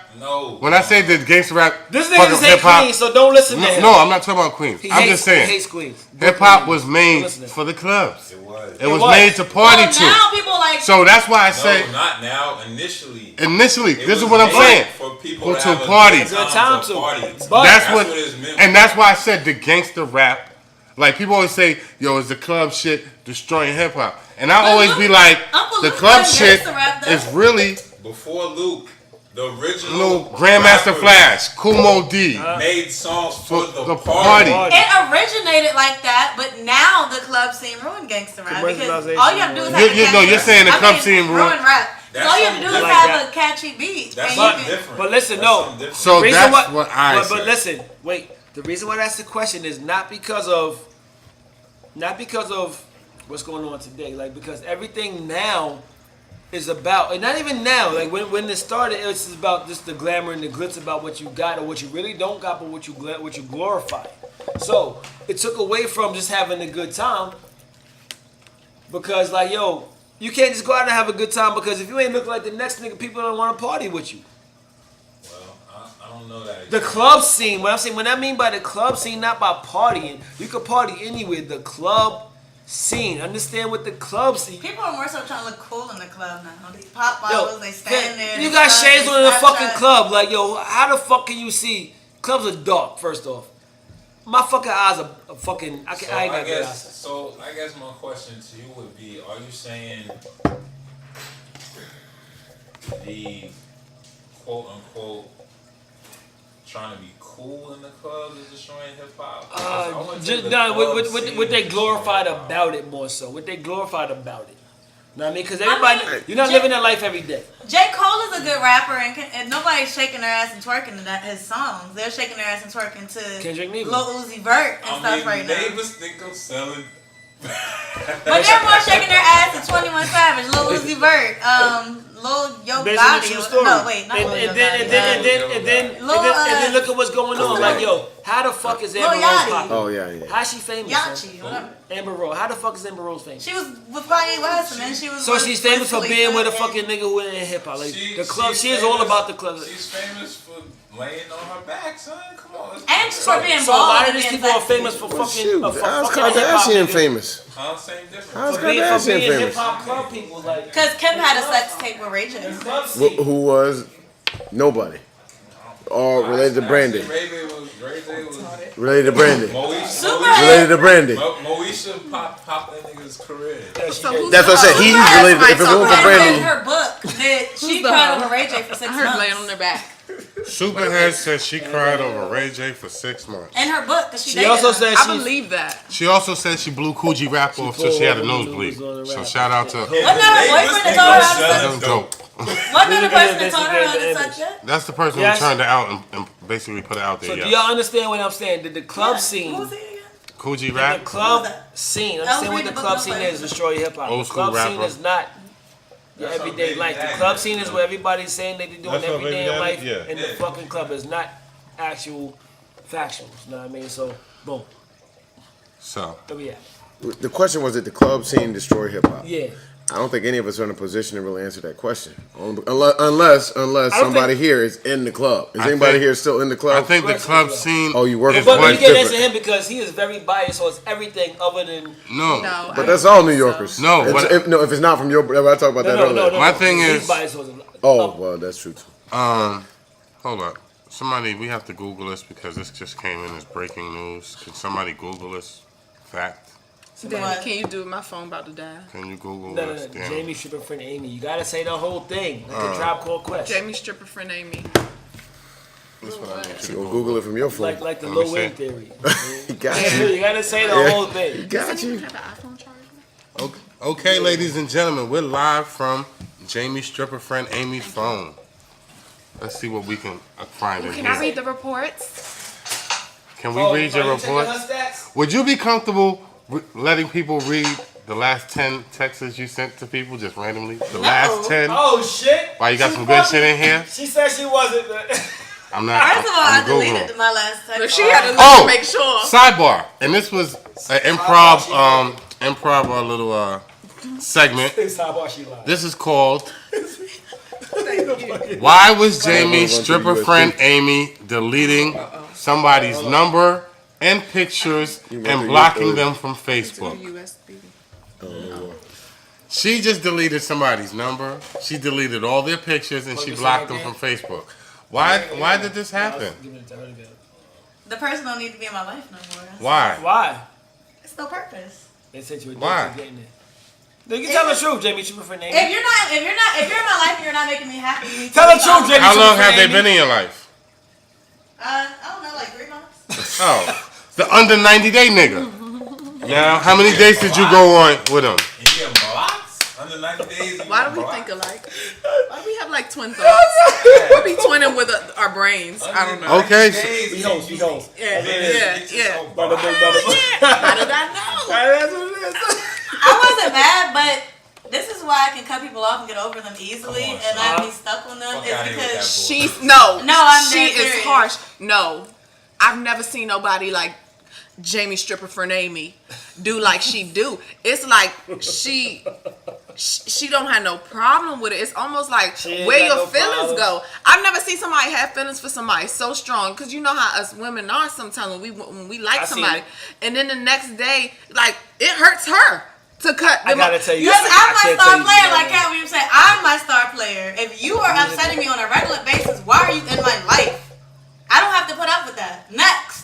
when I say the gangster rap, this nigga hate Queens, so don't listen to him. No, I'm not talking about Queens. I'm just saying. He hates Queens. Hip hop was made for the clubs. It was made to party to. Now people like. So that's why I say. No, not now. Initially, this is what I'm saying. For people to party. Good time to party. That's what it is meant. And that's why I said the gangster rap. Like people always say, "Yo, is the club shit destroying hip hop?" And I always be like, "The club shit is really before Luke, the original Grandmaster Flash, Kumo D made songs for the party." It originated like that, but now the club scene ruined gangster rap because all you have to do is have you're saying the club scene ruined rap. All you have to do is have a catchy beat. That's something different. But listen, no. So that's what I said. But listen, wait. The reason why that's the question is not because of what's going on today. Like, because everything now is about, and not even now, like when it started, it was about just the glamour and the glitz about what you got or what you really don't got, but what you glorify. So it took away from just having a good time, because like, yo, you can't just go out and have a good time, because if you ain't look like the next nigga, people don't want to party with you. I don't know that. The club scene, what I mean by the club scene, not by partying. You could party anywhere. The club scene. Understand what the club scene. People are more so trying to look cool in the club now. They pop bottles, they stand there. You got shades on in the fucking club. Like, yo, how the fuck can you see? Clubs are dark, first off. My fucking eyes are fucking. I ain't got good eyes. So I guess my question to you would be: are you saying the quote unquote trying to be cool in the clubs is destroying hip hop? What they glorified about it more so. What they glorified about it. You know what I mean? Because everybody, you're not living that life every day. J. Cole is a good rapper, and nobody's shaking their ass and twerking to his songs. They're shaking their ass and twerking to Lil Uzi Vert and stuff right now. Neighbors think I'm selling. But they're more shaking their ass to 21 Savage, Lil Uzi Vert, Lil Yo Gotti. No, wait, not Lil Yo Gotti. And then look at what's going on. Like, yo, how the fuck is Amber Rose popping? Oh, yeah. How's she famous? Yachi, whatever. Amber Rose. How the fuck is Amber Rose famous? She was with Kanye West, and then she was. So she's famous for being with a fucking nigga who ain't hip hop. Like the club, she is all about the club. She's famous for laying on her back, son. Come on. And she's for being bald. So a lot of these people are famous for fucking. How's Kardashian famous? Same difference. How's Kardashian famous? Hip hop club people, like. Because Kim had a sex tape with Ray J. Who was nobody. All related to Brandy. Related to Brandy. Related to Brandy. Moesha popped that nigga's career. That's what I said. He's related. If it wasn't for Brandy. Her book, she cried over Ray J for 6 months. I heard laying on their back. Superhead said she cried over Ray J for 6 months. In her book, because she also said I believe that. She also said she blew Coogee rap off so she had a nosebleed. So shout out to her. Wasn't that her boyfriend that told her how to dope. Wasn't the person that told her how to suck it? That's the person Yes. who turned it out and basically put it out there. So yes. do y'all understand what I'm saying? Did the club Who scene, was he again? Coogee the rap. club scene, understand what reading the the book club on scene fire. is? Destroy hip hop. Old The club school scene rapper. is not your That's everyday how life. Baby The club Daddy scene is is. where everybody's saying they doing That's how every day Baby in life, Daddy- yeah. and the fucking club is not actual factuals. You know what I mean? So boom, So there we at. The question was, did the club scene destroy hip hop? Yeah. I don't think any of us are in a position to really answer that question. Unless somebody think- here is in the club. Is I anybody think- here still in the club? I think the club scene. Oh, you work is But what- we can't answer different. him because he is very biased towards everything other than No. No, But that's all New Yorkers. No, It's- but- if it's not from your, I talked about that earlier. My thing he's is- biased towards Oh, well, that's true too. Hold up. Somebody, we have to Google this because this just came in as breaking news. Can somebody Google this fact? Danny, can you do it? My phone about to die. Can you Google No, this? Damn. Jamie stripper friend Amy. You gotta say the whole thing. Like a Tribe Called Quest. Jamie stripper friend Amy. That's what I need you to Go Google. Google it from your phone. Like the Let me Lil Wayne see. theory. You got you. You gotta say the whole thing. Got Does you. anyone have an iPhone charger? Okay, ladies and gentlemen, we're live from Jamie's stripper friend Amy's phone. Let's see what we can find in Can I here. read the reports? Can we read your report? Would you be comfortable letting people read the last 10 texts you sent to people just randomly? The last 10? Oh shit! Why, you got She some good shit in fucking- here? She said she wasn't. I'm not. First of all, I I'm Googling. deleted my last text. But she had to look Oh! to make sure. Sidebar, and this was an improv little segment. Sidebar, she lied. This is called Why Was Jamie's stripper friend Amy deleting somebody's number and pictures and blocking them from Facebook? USB. She just deleted somebody's number. She deleted all their pictures and she blocked them from Facebook. Why did this happen? The person don't need to be in my life no more. Why? Why? It's no purpose. They said you were Why? getting it. No, you can tell the truth, Jamie. Stripper friend Amy. If you're in my life and you're not making me happy, you need to Tell the leave truth, out. Jamie. How long have they been in your life? I don't know, like 3 months. Oh, the under 90-day nigga. Now, how many days did you go on with him? And you get blocked under 90 days. Why do we think alike? Why do we have like twin thoughts? We be twinning with our brains. I don't know. Okay, We host. Yeah. How did I know? I wasn't mad, but this is why I can cut people off and get over them easily and not be stuck on them. Fuck Is outta here with that because She's no. I'm She dead is serious. harsh. No, I've never seen nobody like Jamie stripper friend Amy do like she do. It's like she don't have no problem with it. It's almost like She ain't where got your no feelings problems. go. I've never seen somebody have feelings for somebody so strong because you know how us women are sometimes when we like I seen somebody it. and then the next day like it hurts her to cut I them gotta off. tell you. because I'm I my can't star tell you player, that, like man. Cat Williams said, I'm my star player. If you are upsetting me on a regular basis, why are you in my life? I don't have to put up with that. Next.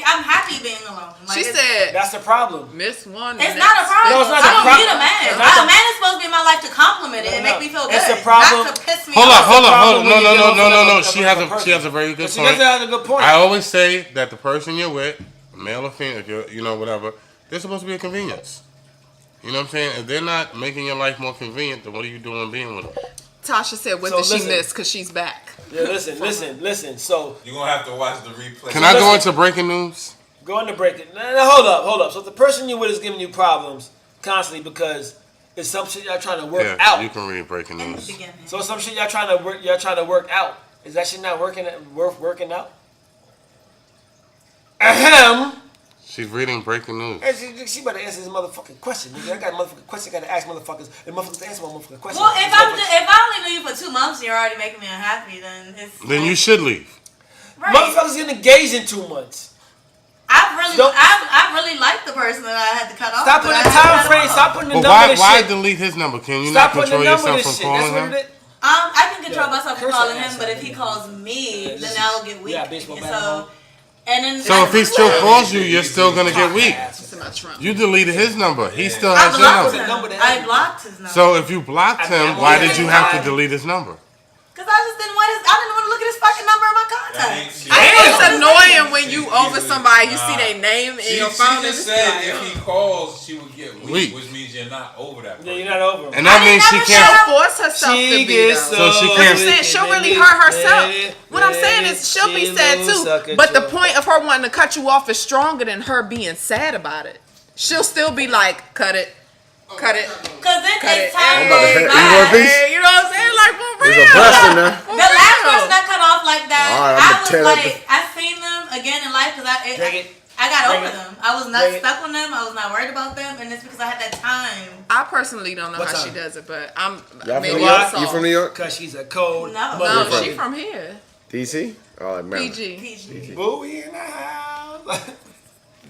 I'm happy being alone. Like, She said, That's the problem. "Miss one." it's not a problem. No, it's not I the don't problem. need a man. It's not A man is supposed to be in my life to compliment it and No, make me feel good. it's a problem. Not to piss me Hold off. up, hold up. problem when you get off No. of She a has person. a very good She point. doesn't have a good point. I always say that the person you're with, male or female, if you're, whatever, they're supposed to be a convenience. You know what I'm saying? If they're not making your life more convenient, then what are you doing being with them? Tasha said, "What So did she listen. miss? Because she's back." Yeah, listen. So You're going to have to watch the replay. Can I go listen. into breaking news? go on to break it. Now, hold up. So if the person you're with is giving you problems constantly because it's some shit y'all trying to work Yeah, out. you can read breaking In the news. beginning. So some shit y'all trying to work out. Is that shit not worth working out? Ahem. She's reading breaking news. Hey, she better answer this motherfucking question. Nigga. I got a motherfucking question. I gotta ask motherfuckers. And motherfuckers answer my motherfucking question. Well, if I only knew you for 2 months and you're already making me unhappy, then it's Then you should leave. right. Motherfuckers get engaged in 2 months. I really liked the person that I had to cut off. Stop but putting I the had to time cut frame. off. Stop putting the But number to why shit. delete his number? Can you Stop not putting the control number to yourself shit. from That's calling what him? it is. I can control myself from curse calling her him, ass but out, if he nigga. calls me, Yeah, then I'll get weak. yeah, baseball And bat so, home. and then So if he still calls you, you're still gonna get weak. It's in my trunk. You deleted his number. He still I has your blocked number. him. I blocked his number. So if you blocked him, why did you have to delete his number? Because I just didn't want to look at his fucking number in my contacts. I think it's annoying when you over somebody, you see their name in your phone. She and just it's said like, if he calls, she would get weak, Weak. which means you're not over that person. Yeah, you're not over him. And that means she She'll can't. force herself to be though. So she I'm can't. saying she'll really hurt herself. What I'm saying is she'll be sad too. But the point of her wanting to cut you off is stronger than her being sad about it. She'll still be like, cut it. Cut it. Cause then Cut it's it. time I'm about to goes hit- by. you want a piece? Hey, you know what I'm saying? Like for real. There's a blessing there. The last person that cut off like that, All right, I I'ma was tear that like, I seen them again in life because Drink it. I got Drink over it. them. I was not Drink it. stuck on them. I was not worried about them, and it's because I had that time. I personally don't know What how time? she does it, but I'm Y'all maybe from New York? I'm You from New York? Cause she's a cold No. No, motherfucker. she from here. DC? Oh, like Maryland. PG. PG. Boo, we in the house.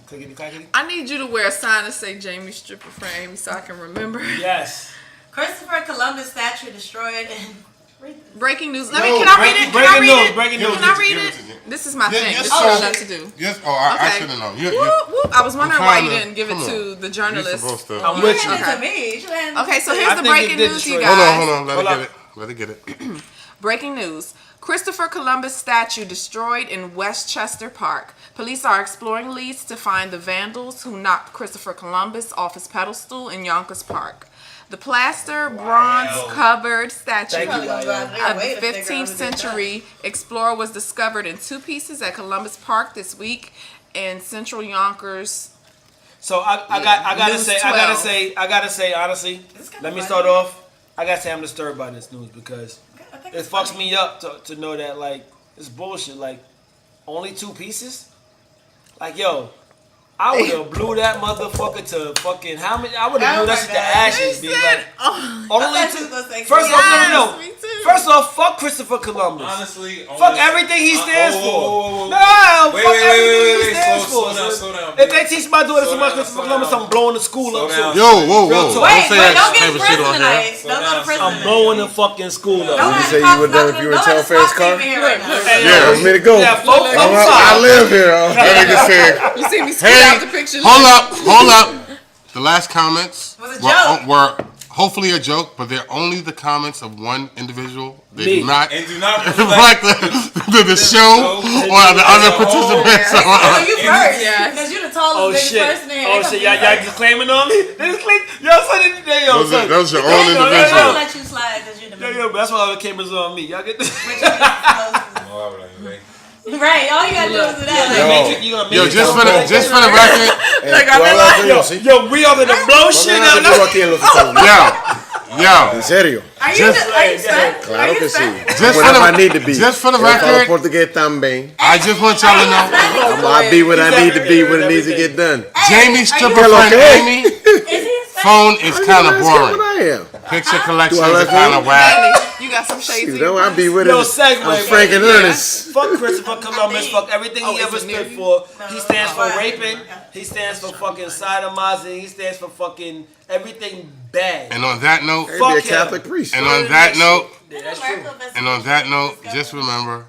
Clickety clackety. I need you to wear a sign that say Jamie stripper for Amy so I can remember. Yes. Christopher Columbus statue destroyed and. Breaking news. No, Can I read it? Can I read it? breaking news. Can I read Give it it? to me. This is my Yeah, thing. yes, This is sir. what I love to do. Yes. Oh, I Okay. should have known. Whoop, whoop. I was wondering why you trying to- didn't give it come to the You're journalist. supposed to. I'm You with handed you. it to me. You handed Okay, so it to here's I the think breaking it did news, you destroy- guys. Hold on. Let Hold her up. get it. Let her get it. Breaking news. Christopher Columbus statue destroyed in Westchester Park. Police are exploring leads to find the vandals who knocked Christopher Columbus off his pedestal in Yonkers Park. The plaster bronze-covered statue Thank you, of the 15th century explorer was discovered in two pieces at Columbus Park this week in central Yonkers. So I gotta News say, 12. I gotta say honestly. Let me start off. I gotta say I'm disturbed by this news because it fucks me up to know that like it's bullshit. Like only two pieces. Like yo, I would have blew that motherfucker to fucking how many? I would have blew that shit to ashes. Be like only thought two. you was gonna say First off, no. me too. First off, fuck Christopher Columbus. Honestly, Fuck everything he stands for. No, Wait, fuck wait, everything wait, he wait, stands slow for. down, son. slow down, If bro. they teach my daughter so Slow much down, Christopher slow Columbus, down. I'm blowing the school Slow up down. too. Yo, whoa. Real talk. Wait, say don't that get type in of shit prison on here. tonight. Don't go to prison. I'm blowing the fucking school up. Don't You let say the you were cops done knock if you on- in don't let the Telfair's cops car? keep me here right now. Hey, Yeah. yo, Want me to go? Yeah, folks, I live here. That nigga said, You see me spit hey, out the picture. hold up. The last comments Was a joke. were hopefully a joke, but they're only the comments of one individual. They Me. do not And do not reflect the show or the other participants. Oh, you first. Yeah. Because you the tallest Oh biggest shit! person in here. Oh shit! Y'all just claiming on me? They just claim. Yo, son, yo, Those son. are your own I'm gonna individual. let you slide because you're the Yo, yo, but that's why all the cameras are on me. Y'all get this. Right, all you gotta do is do that. You gonna Yo, make just it for the record, Like, I mean, like, Yo, we are gonna blow shit up. yo, En serio. Are you Just- spent? Claro que sí. Just When for I the- need to be. just for the Yo falo record, portugués también. I just want y'all to know, I'll be what I need to be when it needs to get done. Jamie's Are stripper you- friend okay? Amy Is he Hispanic? phone is kind of What boring. I am. Picture collections Do I are look kind of good? whack. you got some shades You in know, your I'll be with Yo, it. segue. I'm Frank and Ernest. Fuck Christopher Columbus. Fuck everything he Oh, ever is it near stood you? for. No, He no, stands no. for raping. He stands for fucking sodomizing. He stands for fucking everything bad. And on that note, Maybe Fuck a him. Catholic priest. and on that note, Yeah, that's true. and on that note, just remember,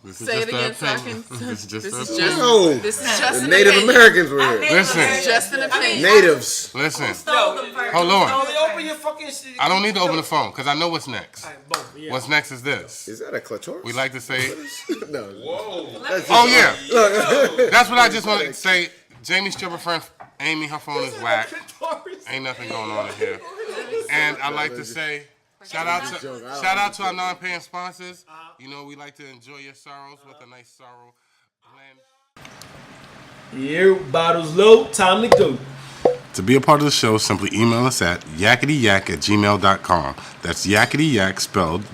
this is Say it just again an so I opinion. can. This is just This an is opinion. No. This is just The an Native opinion. Americans were here. Listen. Just an opinion. Natives. Listen, Stole them first. Hold on. Only open your fucking shit. I don't need to open the phone because I know what's next. Alright, boom, yeah. What's next is this. Is that a clitoris? We like to say, No. Whoa. oh yeah, that's what I just wanted to say. Jamie's stripper friend Amy, her phone is whack. Ain't nothing going on in here. And I like to say, shout out to our non-paying sponsors. You know, we like to enjoy your sorrows with a nice sorrow blend. Yeah, bottles low, time to go. To be a part of the show, simply email us at yaketyyak@gmail.com. That's yaketyyak spelled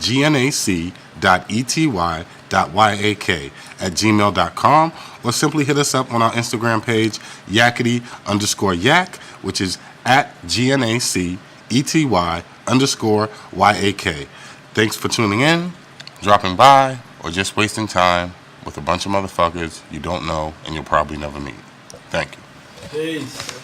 GNAC.ETY.YAK@gmail.com, or simply hit us up on our Instagram page, yakety_yak, which is at GNACETY_YAK. Thanks for tuning in, dropping by, or just wasting time with a bunch of motherfuckers you don't know and you'll probably never meet. Thank you. Peace.